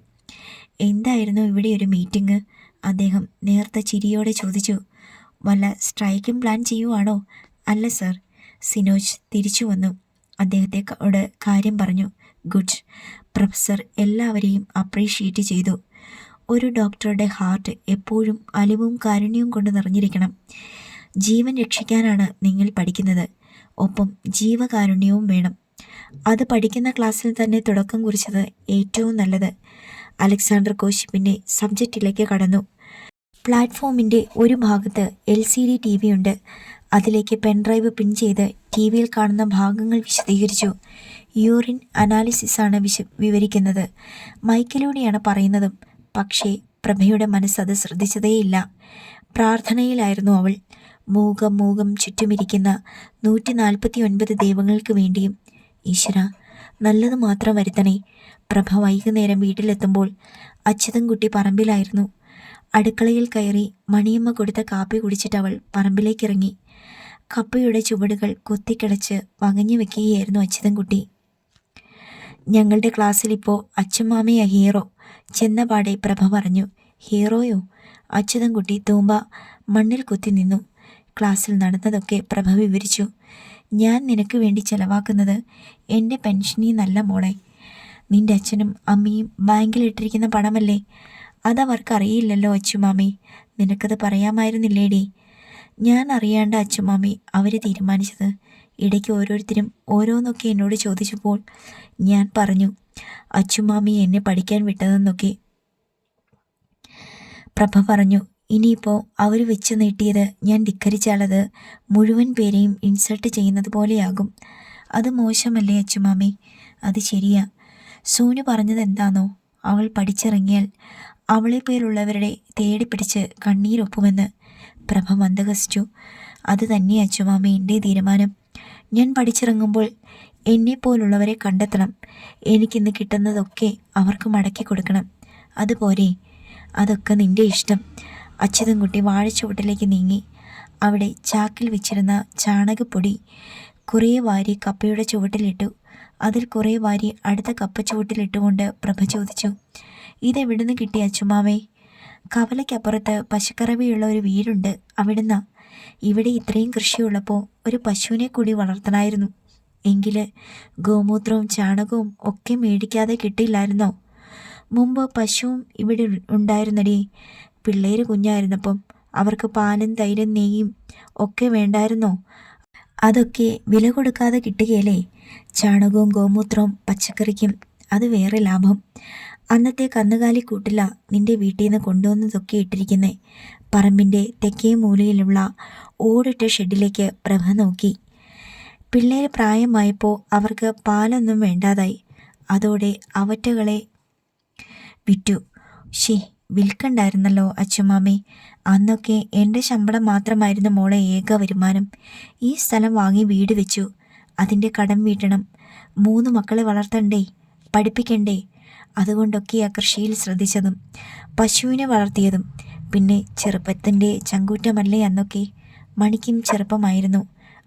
എന്തായിരുന്നു ഇവിടെ ഒരു മീറ്റിംഗ്? അദ്ദേഹം നേർത്ത ചിരിയോടെ ചോദിച്ചു. വല്ല സ്ട്രൈക്കും പ്ലാൻ ചെയ്യുവാണോ? അല്ല സർ. സിനോജ് തിരിച്ചു വന്നു. അദ്ദേഹത്തോട് കാര്യം പറഞ്ഞു. ഗുഡ്. പ്രൊഫസർ എല്ലാവരെയും അപ്രീഷിയേറ്റ് ചെയ്തു. ഒരു ഡോക്ടറുടെ ഹാർട്ട് എപ്പോഴും അലിവും കാരുണ്യവും കൊണ്ട് നിറഞ്ഞിരിക്കണം. ജീവൻ രക്ഷിക്കാനാണ് നിങ്ങൾ പഠിക്കുന്നത്. ഒപ്പം ജീവകാരുണ്യവും വേണം. അത് പഠിക്കുന്ന ക്ലാസ്സിൽ തന്നെ തുടക്കം കുറിച്ചത് ഏറ്റവും നല്ലത്. അലക്സാണ്ടർ കോശി പിന്നെ സബ്ജക്റ്റിലേക്ക് കടന്നു. പ്ലാറ്റ്ഫോമിൻ്റെ ഒരു ഭാഗത്ത് LCD TV ഉണ്ട്. അതിലേക്ക് പെൻഡ്രൈവ് പിൻ ചെയ്ത് TV യിൽ കാണുന്ന ഭാഗങ്ങൾ വിശദീകരിച്ചു. യൂറിൻ അനാലിസിസാണ് വിവരിക്കുന്നത്. മൈക്കിലൂടെയാണ് പറയുന്നതും. പക്ഷേ പ്രഭയുടെ മനസ്സത് ശ്രദ്ധിച്ചതേയില്ല. പ്രാർത്ഥനയിലായിരുന്നു അവൾ. മൂകം ചുറ്റുമിരിക്കുന്ന 149 ദൈവങ്ങൾക്ക് വേണ്ടിയും. ഈശ്വര, നല്ലത് മാത്രം വരുത്തണേ. പ്രഭ വൈകുന്നേരം വീട്ടിലെത്തുമ്പോൾ അച്യുതൻകുട്ടി പറമ്പിലായിരുന്നു. അടുക്കളയിൽ കയറി മണിയമ്മ കൊടുത്ത കാപ്പി കുടിച്ചിട്ട് അവൾ പറമ്പിലേക്കിറങ്ങി. കപ്പയുടെ ചുവടുകൾ കൊത്തിക്കിടച്ച് വകഞ്ഞു വെക്കുകയായിരുന്നു അച്യുതൻകുട്ടി. ഞങ്ങളുടെ ക്ലാസ്സിലിപ്പോൾ അച്ഛമ്മാമയാ ഹീറോ. ചെന്നപാടെ പ്രഭ പറഞ്ഞു. ഹീറോയോ? അച്യുതൻകുട്ടി തൂമ്പ മണ്ണിൽ കുത്തി നിന്നു. ക്ലാസ്സിൽ നടന്നതൊക്കെ പ്രഭ വിവരിച്ചു. ഞാൻ നിനക്ക് വേണ്ടി ചെലവാക്കുന്നത് എൻ്റെ പെൻഷനിൽ നല്ല മോളെ. നിന്റെ അച്ഛനും അമ്മയും ബാങ്കിലിട്ടിരിക്കുന്ന പണമല്ലേ? അതവർക്കറിയില്ലല്ലോ അച്ചുമാമി. നിനക്കത് പറയാമായിരുന്നില്ലേടി? ഞാൻ അറിയാണ്ട അച്ചുമാമി അവർ തീരുമാനിച്ചത്. ഇടയ്ക്ക് ഓരോരുത്തരും ഓരോന്നൊക്കെ എന്നോട് ചോദിച്ചപ്പോൾ ഞാൻ പറഞ്ഞു അച്ചുമാമി എന്നെ പഠിക്കാൻ വിട്ടതെന്നൊക്കെ. പ്രഭ പറഞ്ഞു. ഇനിയിപ്പോൾ അവർ വെച്ച് നീട്ടിയത് ഞാൻ ധിക്കരിച്ചാലത് മുഴുവൻ പേരെയും ഇൻസൾട്ട് ചെയ്യുന്നത് പോലെയാകും. അത് മോശമല്ലേ അച്ചുമാമി? അത് ശരിയാ. സോനു പറഞ്ഞത് എന്താണോ, അവൾ പഠിച്ചിറങ്ങിയാൽ അവളെപ്പോലുള്ളവരുടെ തേടിപ്പിടിച്ച് കണ്ണീരൊപ്പുമെന്ന്. പ്രഭ മന്ദഹസിച്ചു. അത് തന്നെ അച്ചുമാമി എൻ്റെ തീരുമാനം. ഞാൻ പഠിച്ചിറങ്ങുമ്പോൾ എന്നെപ്പോലുള്ളവരെ കണ്ടെത്തണം. എനിക്കിന്ന് കിട്ടുന്നതൊക്കെ അവർക്ക് മടക്കി കൊടുക്കണം. അതുപോരെ? അതൊക്കെ നിൻ്റെ ഇഷ്ടം. അച്യുതൻകുട്ടി വാഴച്ചുവട്ടിലേക്ക് നീങ്ങി. അവിടെ ചാക്കിൽ വെച്ചിരുന്ന ചാണകപ്പൊടി കുറേ വാരി കപ്പയുടെ ചുവട്ടിലിട്ടു. അതിൽ കുറേ വാരി അടുത്ത കപ്പ ചുവട്ടിലിട്ടുകൊണ്ട് പ്രഭ ചോദിച്ചു. ഇതെവിടുന്ന് കിട്ടി അച്ചുമാമേ? കവലയ്ക്കപ്പുറത്ത് പശുക്കറവിയുള്ള ഒരു വീടുണ്ട്, അവിടുന്ന്. ഇവിടെ ഇത്രയും കൃഷിയുള്ളപ്പോൾ ഒരു പശുവിനെ കൂടി വളർത്തണമായിരുന്നു. എങ്കിൽ ഗോമൂത്രവും ചാണകവും ഒക്കെ മേടിക്കാതെ കിട്ടില്ലായിരുന്നോ? മുമ്പ് പശുവും ഇവിടെ ഉണ്ടായിരുന്നടി. പിള്ളേര് കുഞ്ഞായിരുന്നപ്പം അവർക്ക് പാലും തൈരും നെയ്യും ഒക്കെ വേണ്ടായിരുന്നോ? അതൊക്കെ വില കൊടുക്കാതെ കിട്ടുകയല്ലേ? ചാണകവും ഗോമൂത്രവും പച്ചക്കറിക്കും അത് വേറെ ലാഭം. അന്നത്തെ കന്നുകാലിക്കൂട്ടില നിന്റെ വീട്ടിൽ നിന്ന് കൊണ്ടുവന്നതൊക്കെ ഇട്ടിരിക്കുന്നേ. പറമ്പിൻ്റെ തെക്കേ മൂലയിലുള്ള ഓടിട്ട ഷെഡിലേക്ക് പ്രഭ നോക്കി. പിള്ളേര് പ്രായമായപ്പോൾ അവർക്ക് പാലൊന്നും വേണ്ടാതായി. അതോടെ അവറ്റകളെ വിറ്റു. വിൽക്കണ്ടായിരുന്നല്ലോ അച്ചുമാമേ. അന്നൊക്കെ എൻ്റെ ശമ്പളം മാത്രമായിരുന്നു മോളെ ഏക വരുമാനം. ഈ സ്ഥലം വാങ്ങി വീട് വെച്ചു. അതിൻ്റെ കടം വീട്ടണം. 3 മക്കളെ വളർത്തണ്ടേ, പഠിപ്പിക്കണ്ടേ? അതുകൊണ്ടൊക്കെയാ കൃഷിയിൽ ശ്രദ്ധിച്ചതും പശുവിനെ വളർത്തിയതും. പിന്നെ ചെറുപ്പത്തിൻ്റെ ചങ്കൂറ്റമല്ലേ അന്നൊക്കെ. മണിക്കും ചെറുപ്പമായിരുന്നു.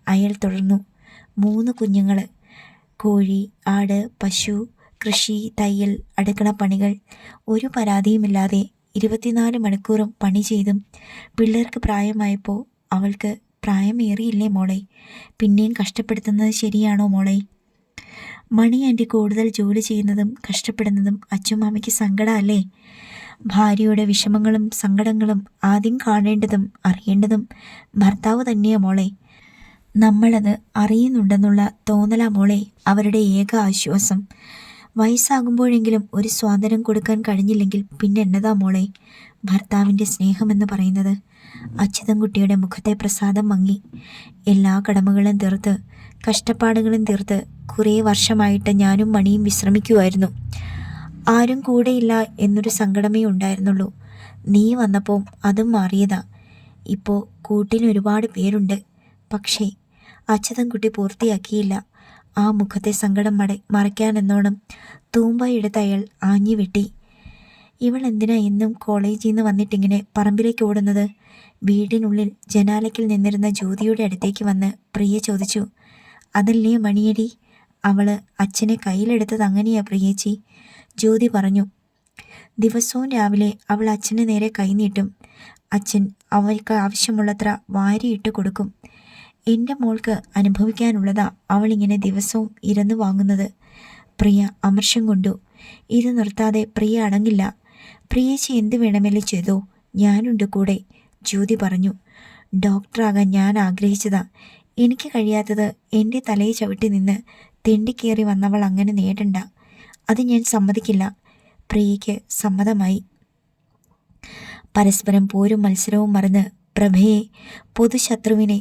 അയാൾ തുടർന്നു. 3 കുഞ്ഞുങ്ങൾ, കോഴി, ആട്, പശു, കൃഷി, തയ്യൽ, അടുക്കളപ്പണികൾ. ഒരു പരാതിയുമില്ലാതെ 24 മണിക്കൂറും പണി ചെയ്തും. പിള്ളേർക്ക് പ്രായമായപ്പോൾ അവൾക്ക് പ്രായമേറിയില്ലേ മോളെ? പിന്നെയും കഷ്ടപ്പെടുത്തുന്നത് ശരിയാണോ മോളെ? മണി ആൻറ്റി കൂടുതൽ ജോലി ചെയ്യുന്നതും കഷ്ടപ്പെടുന്നതും അച്ചുമാമയ്ക്ക് സങ്കടമല്ലേ? ഭാര്യയുടെ വിഷമങ്ങളും സങ്കടങ്ങളും ആദ്യം കാണേണ്ടതും അറിയേണ്ടതും ഭർത്താവ് തന്നെയാ മോളെ. നമ്മളത് അറിയുന്നുണ്ടെന്നുള്ള തോന്നലാ മോളെ അവരുടെ ഏക ആശ്വാസം. വയസ്സാകുമ്പോഴെങ്കിലും ഒരു സ്വാതന്ത്ര്യം കൊടുക്കാൻ കഴിഞ്ഞില്ലെങ്കിൽ പിന്നെ എന്നതാ മോളെ ഭർത്താവിൻ്റെ സ്നേഹമെന്ന് പറയുന്നത്? അച്യുതൻകുട്ടിയുടെ മുഖത്തെ പ്രസാദം മങ്ങി. എല്ലാ കടമകളും തീർത്ത് കഷ്ടപ്പാടുകളും തീർത്ത് കുറേ വർഷമായിട്ട് ഞാനും മണിയും വിശ്രമിക്കുമായിരുന്നു. ആരും കൂടെയില്ല എന്നൊരു സങ്കടമേ ഉണ്ടായിരുന്നുള്ളൂ. നീ വന്നപ്പോൾ അതും മാറിയതാ. ഇപ്പോൾ കൂട്ടിന് ഒരുപാട് പേരുണ്ട്. പക്ഷേ അച്യുതൻകുട്ടി പൂർത്തിയാക്കിയില്ല. ആ മുഖത്തെ സങ്കടം മറയ്ക്കാനെന്നോണം തൂമ്പയെടുത്ത് അയാൾ ആഞ്ഞു വെട്ടി. ഇവൾ എന്തിനാ എന്നും കോളേജിൽ നിന്ന് വന്നിട്ടിങ്ങനെ പറമ്പിലേക്ക് ഓടുന്നത്? വീടിനുള്ളിൽ ജനാലയ്ക്കിൽ നിന്നിരുന്ന ജ്യോതിയുടെ അടുത്തേക്ക് വന്ന് പ്രിയ ചോദിച്ചു. അതല്ലേ മണിയടി? അവള് അച്ഛനെ കയ്യിലെടുത്തത് അങ്ങനെയാ പ്രിയേച്ചി, ജ്യോതി പറഞ്ഞു. ദിവസവും രാവിലെ അവൾ അച്ഛന് നേരെ കൈനീട്ടും. അച്ഛൻ അവൾക്ക് ആവശ്യമുള്ളത്ര വാരിയിട്ട് കൊടുക്കും. എൻ്റെ മോൾക്ക് അനുഭവിക്കാനുള്ളതാ അവളിങ്ങനെ ദിവസവും ഇരുന്ന് വാങ്ങുന്നത്. പ്രിയ അമർഷം കൊണ്ടു. ഇത് നിർത്താതെ പ്രിയ അടങ്ങില്ല. പ്രിയേച്ചി എന്ത് വേണമെങ്കിലും ചെയ്തോ, ഞാനുണ്ട് കൂടെ, ജ്യോതി പറഞ്ഞു. ഡോക്ടറാകാൻ ഞാൻ ആഗ്രഹിച്ചതാ. എനിക്ക് കഴിയാത്തത് എൻ്റെ തലയെ ചവിട്ടി നിന്ന് തെണ്ടിക്കേറി വന്നവൾ അങ്ങനെ നേടണ്ട. അത് ഞാൻ സമ്മതിക്കില്ല. പ്രിയയ്ക്ക് സമ്മതമായി. പരസ്പരം പോരും മത്സരവും മറന്ന് പ്രഭയെ, പൊതുശത്രുവിനെ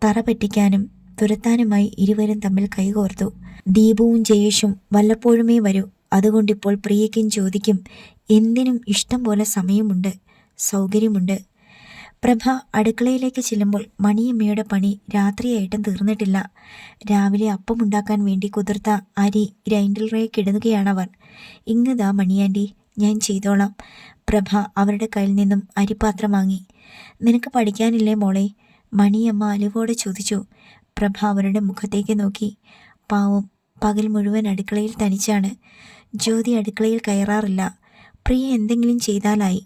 തറ പറ്റിക്കാനും തുരത്താനുമായി ഇരുവരും തമ്മിൽ കൈകോർത്തു. ദീപുവും ജയേഷും വല്ലപ്പോഴുമേ വരൂ. അതുകൊണ്ടിപ്പോൾ പ്രിയയ്ക്കും ജ്യോതിക്കും എന്തിനും ഇഷ്ടം പോലെ സമയമുണ്ട്, സൗകര്യമുണ്ട്. പ്രഭ അടുക്കളയിലേക്ക് ചെല്ലുമ്പോൾ മണിയമ്മയുടെ പണി രാത്രിയായിട്ടും തീർന്നിട്ടില്ല. രാവിലെ അപ്പമുണ്ടാക്കാൻ വേണ്ടി കുതിർത്ത അരി ഗ്രൈൻഡറിലേക്ക് ഇടുകയാണവർ. ഇങ്ങതാ മണിയാൻറ്റി, ഞാൻ ചെയ്തോളാം. പ്രഭ അവരുടെ കയ്യിൽ നിന്നും അരിപ്പാത്രം വാങ്ങി. നിനക്ക് പഠിക്കാനില്ലേ മോളെ? മണിയമ്മ അലിവോടെ ചോദിച്ചു. പ്രഭ അവരുടെ മുഖത്തേക്ക് നോക്കി. പാവം, പകൽ മുഴുവൻ അടുക്കളയിൽ തനിച്ചാണ്. ജ്യോതി അടുക്കളയിൽ കയറാറില്ല. പ്രിയ എന്തെങ്കിലും ചെയ്താലായി.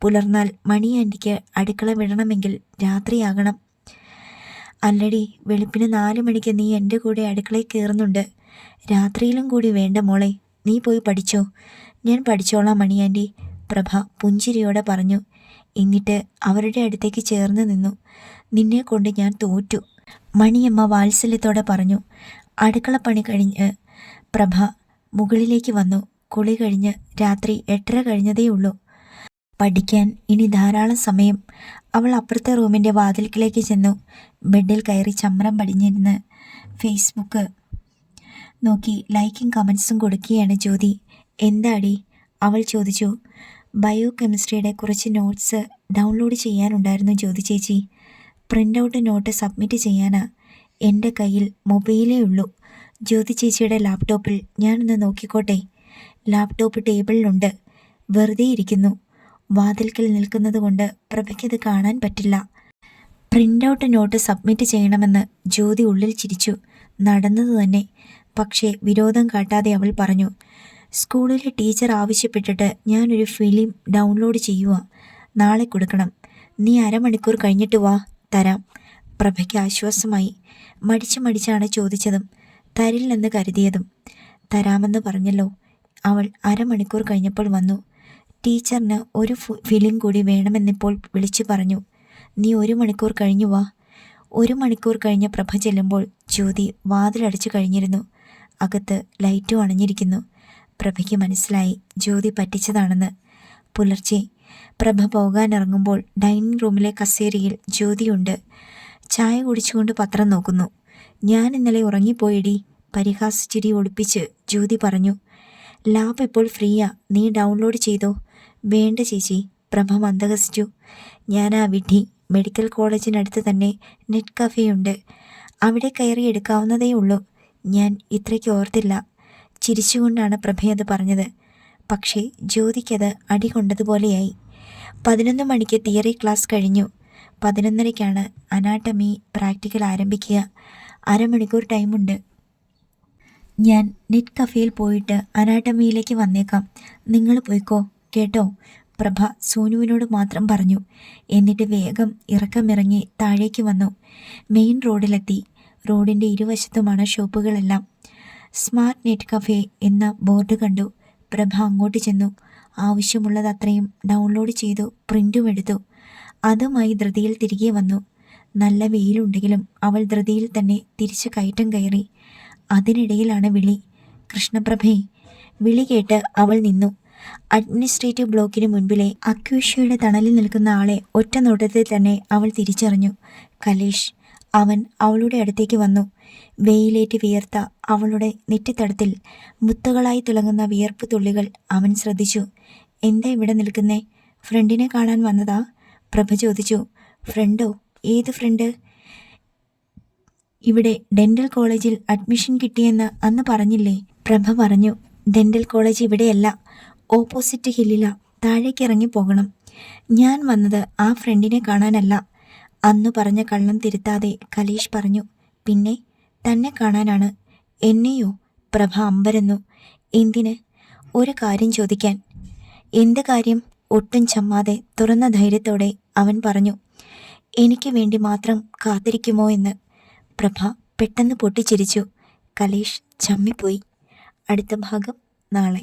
പുലർന്നാൽ മണി ആൻറ്റിക്ക് അടുക്കള വിടണമെങ്കിൽ രാത്രിയാകണം. അല്ലടി, വെളുപ്പിന് 4 മണിക്ക് നീ എൻ്റെ കൂടെ അടുക്കളയിൽ കയറുന്നുണ്ട്. രാത്രിയിലും കൂടി വേണ്ട മോളെ, നീ പോയി പഠിച്ചോ. ഞാൻ പഠിച്ചോളാം മണി ആൻറ്റി, പ്രഭ പുഞ്ചിരിയോടെ പറഞ്ഞു. എന്നിട്ട് അവരുടെ അടുത്തേക്ക് ചേർന്ന് നിന്നു. നിന്നെ കൊണ്ട് ഞാൻ തോറ്റു, മണിയമ്മ വാത്സല്യത്തോടെ പറഞ്ഞു. അടുക്കളപ്പണി കഴിഞ്ഞ് പ്രഭ മുകളിലേക്ക് വന്നു. കുളി കഴിഞ്ഞ് രാത്രി 8:30 കഴിഞ്ഞതേയുള്ളൂ. പഠിക്കാൻ ഇനി ധാരാളം സമയം. അവൾ അപ്പുറത്തെ റൂമിൻ്റെ വാതിൽക്കിലേക്ക് ചെന്നു. ബെഡിൽ കയറി ചമ്രം പടിഞ്ഞിരുന്ന് ഫേസ്ബുക്ക് നോക്കി ലൈക്കും കമൻസും കൊടുക്കുകയാണ് ജ്യോതി. എന്താടി? അവൾ ചോദിച്ചു. ബയോ കെമിസ്ട്രിയുടെ കുറച്ച് നോട്ട്സ് ഡൗൺലോഡ് ചെയ്യാനുണ്ടായിരുന്നു ജ്യോതി ചേച്ചി. പ്രിൻ്റ് ഔട്ട് നോട്ട് സബ്മിറ്റ് ചെയ്യാനാ. എൻ്റെ കയ്യിൽ മൊബൈലേ ഉള്ളൂ. ജ്യോതി ചേച്ചിയുടെ ലാപ്ടോപ്പിൽ ഞാനൊന്ന് നോക്കിക്കോട്ടെ? ലാപ്ടോപ്പ് ടേബിളിലുണ്ട്, വെറുതെ ഇരിക്കുന്നു. വാതിൽക്കൽ നിൽക്കുന്നത് കൊണ്ട് പ്രഭയ്ക്കത് കാണാൻ പറ്റില്ല. പ്രിൻ്റ് ഔട്ട് നോട്ട് സബ്മിറ്റ് ചെയ്യണമെന്ന് ജ്യോതി ഉള്ളിൽ ചിരിച്ചു. നടന്നത് തന്നെ. പക്ഷേ വിരോധം കാട്ടാതെ അവൾ പറഞ്ഞു. സ്കൂളിലെ ടീച്ചർ ആവശ്യപ്പെട്ടിട്ട് ഞാനൊരു ഫിലിം ഡൗൺലോഡ് ചെയ്യുക. നാളെ കൊടുക്കണം. നീ 1/2 മണിക്കൂർ കഴിഞ്ഞിട്ട് വാ, തരാം. പ്രഭയ്ക്ക് ആശ്വാസമായി. മടിച്ചാണ് ചോദിച്ചതും തരില്ലെന്ന് കരുതിയതും. തരാമെന്ന് പറഞ്ഞല്ലോ. അവൾ 1/2 മണിക്കൂർ കഴിഞ്ഞപ്പോൾ വന്നു. ടീച്ചറിന് ഒരു ഫിലിം കൂടി വേണമെന്നിപ്പോൾ വിളിച്ചു പറഞ്ഞു. നീ 1 മണിക്കൂർ കഴിഞ്ഞു വാ. 1 മണിക്കൂർ കഴിഞ്ഞ് പ്രഭ ചെല്ലുമ്പോൾ ജ്യോതി വാതിലടച്ചു കഴിഞ്ഞിരുന്നു. അകത്ത് ലൈറ്റും അണഞ്ഞിരിക്കുന്നു. പ്രഭയ്ക്ക് മനസ്സിലായി ജ്യോതി പറ്റിച്ചതാണെന്ന്. പുലർച്ചെ പ്രഭ പോകാനിറങ്ങുമ്പോൾ ഡൈനിങ് റൂമിലെ കസേരയിൽ ജ്യോതിയുണ്ട്. ചായ കുടിച്ചുകൊണ്ട് പത്രം നോക്കുന്നു. ഞാൻ ഇന്നലെ ഉറങ്ങിപ്പോയിടി, പരിഹാസച്ചിരി ഒളിപ്പിച്ച് ജ്യോതി പറഞ്ഞു. ലാബ് ഇപ്പോൾ ഫ്രീയാ, നീ ഡൗൺലോഡ് ചെയ്തോ. വേണ്ട ചേച്ചി, പ്രഭ മന്ദഹസിച്ചു. ഞാൻ ആ വിഡ്ഢി മെഡിക്കൽ കോളേജിനടുത്ത് തന്നെ നെറ്റ് കഫേയുണ്ട്, അവിടെ കയറി എടുക്കാവുന്നതേ ഉള്ളൂ. ഞാൻ ഇത്രയ്ക്ക് ഓർത്തില്ല. ചിരിച്ചുകൊണ്ടാണ് പ്രഭയത് പറഞ്ഞത്. പക്ഷേ ജ്യോതിക്കത് അടി കൊണ്ടതുപോലെയായി. 11 മണിക്ക് തിയറി ക്ലാസ് കഴിഞ്ഞു. 11:30ക്കാണ് അനാട്ടമി പ്രാക്ടിക്കൽ ആരംഭിക്കുക. അരമണിക്കൂർ ടൈമുണ്ട്. ഞാൻ നെറ്റ് കഫേയിൽ പോയിട്ട് അനാട്ടമിയിലേക്ക് വന്നേക്കാം. നിങ്ങൾ പോയിക്കോ കേട്ടോ, പ്രഭ സോനുവിനോട് മാത്രം പറഞ്ഞു. എന്നിട്ട് വേഗം ഇറക്കമിറങ്ങി താഴേക്ക് വന്നു. മെയിൻ റോഡിലെത്തി. റോഡിൻ്റെ ഇരുവശത്തുമാണ് ഷോപ്പുകളെല്ലാം. സ്മാർട്ട് നെറ്റ് കഫേ എന്ന ബോർഡ് കണ്ടു. പ്രഭ അങ്ങോട്ട് ചെന്നു. ആവശ്യമുള്ളത് അത്രയും ഡൗൺലോഡ് ചെയ്തു പ്രിൻറ്റും എടുത്തു. അതുമായി ധൃതിയിൽ തിരികെ വന്നു. നല്ല വെയിലുണ്ടെങ്കിലും അവൾ ധൃതിയിൽ തന്നെ തിരിച്ച് കയറ്റം കയറി. അതിനിടയിലാണ് വിളി. കൃഷ്ണപ്രഭേ. വിളി കേട്ട് അവൾ നിന്നു. അഡ്മിനിസ്ട്രേറ്റീവ് ബ്ലോക്കിന് മുൻപിലെ അക്വേഷ്യയുടെ തണലിൽ നിൽക്കുന്ന ആളെ ഒറ്റ നോട്ടത്തിൽ തന്നെ അവൾ തിരിച്ചറിഞ്ഞു. കലേഷ്. അവൻ അവളുടെ അടുത്തേക്ക് വന്നു. വെയിലേറ്റ് വിയർത്ത അവളുടെ നെറ്റിത്തടത്തിൽ മുത്തുകളായി തിളങ്ങുന്ന വിയർപ്പ് തുള്ളികൾ അവൻ ശ്രദ്ധിച്ചു. എന്താ ഇവിടെ നിൽക്കുന്നേ? ഫ്രണ്ടിനെ കാണാൻ വന്നതാ? പ്രഭ ചോദിച്ചു. ഫ്രണ്ടോ? ഏത് ഫ്രണ്ട്? ഇവിടെ ഡെന്റൽ കോളേജിൽ അഡ്മിഷൻ കിട്ടിയെന്ന് അന്ന് പറഞ്ഞില്ലേ? പ്രഭ പറഞ്ഞു. ഡെന്റൽ കോളേജ് ഇവിടെയല്ല, ഓപ്പോസിറ്റ് ഹില്ലിലാ, താഴേക്ക് ഇറങ്ങി പോകണം. ഞാൻ വന്നത് ആ ഫ്രണ്ടിനെ കാണാനല്ല. അന്നു പറഞ്ഞ കള്ളം തിരുത്താതെ കലേഷ് പറഞ്ഞു. പിന്നെ തന്നെ കാണാനാണ്. എന്നെയോ? പ്രഭ അമ്പരന്നു. എന്തിന്? ഒരു കാര്യം ചോദിക്കാൻ. എന്ത് കാര്യം? ഒട്ടും ചമ്മാതെ തുറന്ന ധൈര്യത്തോടെ അവൻ പറഞ്ഞു. എനിക്ക് വേണ്ടി മാത്രം കാത്തിരിക്കുമോ എന്ന്. പ്രഭ പെട്ടെന്ന് പൊട്ടിച്ചിരിച്ചു. കലേഷ് ചമ്മിപ്പോയി. അടുത്ത ഭാഗം നാളെ.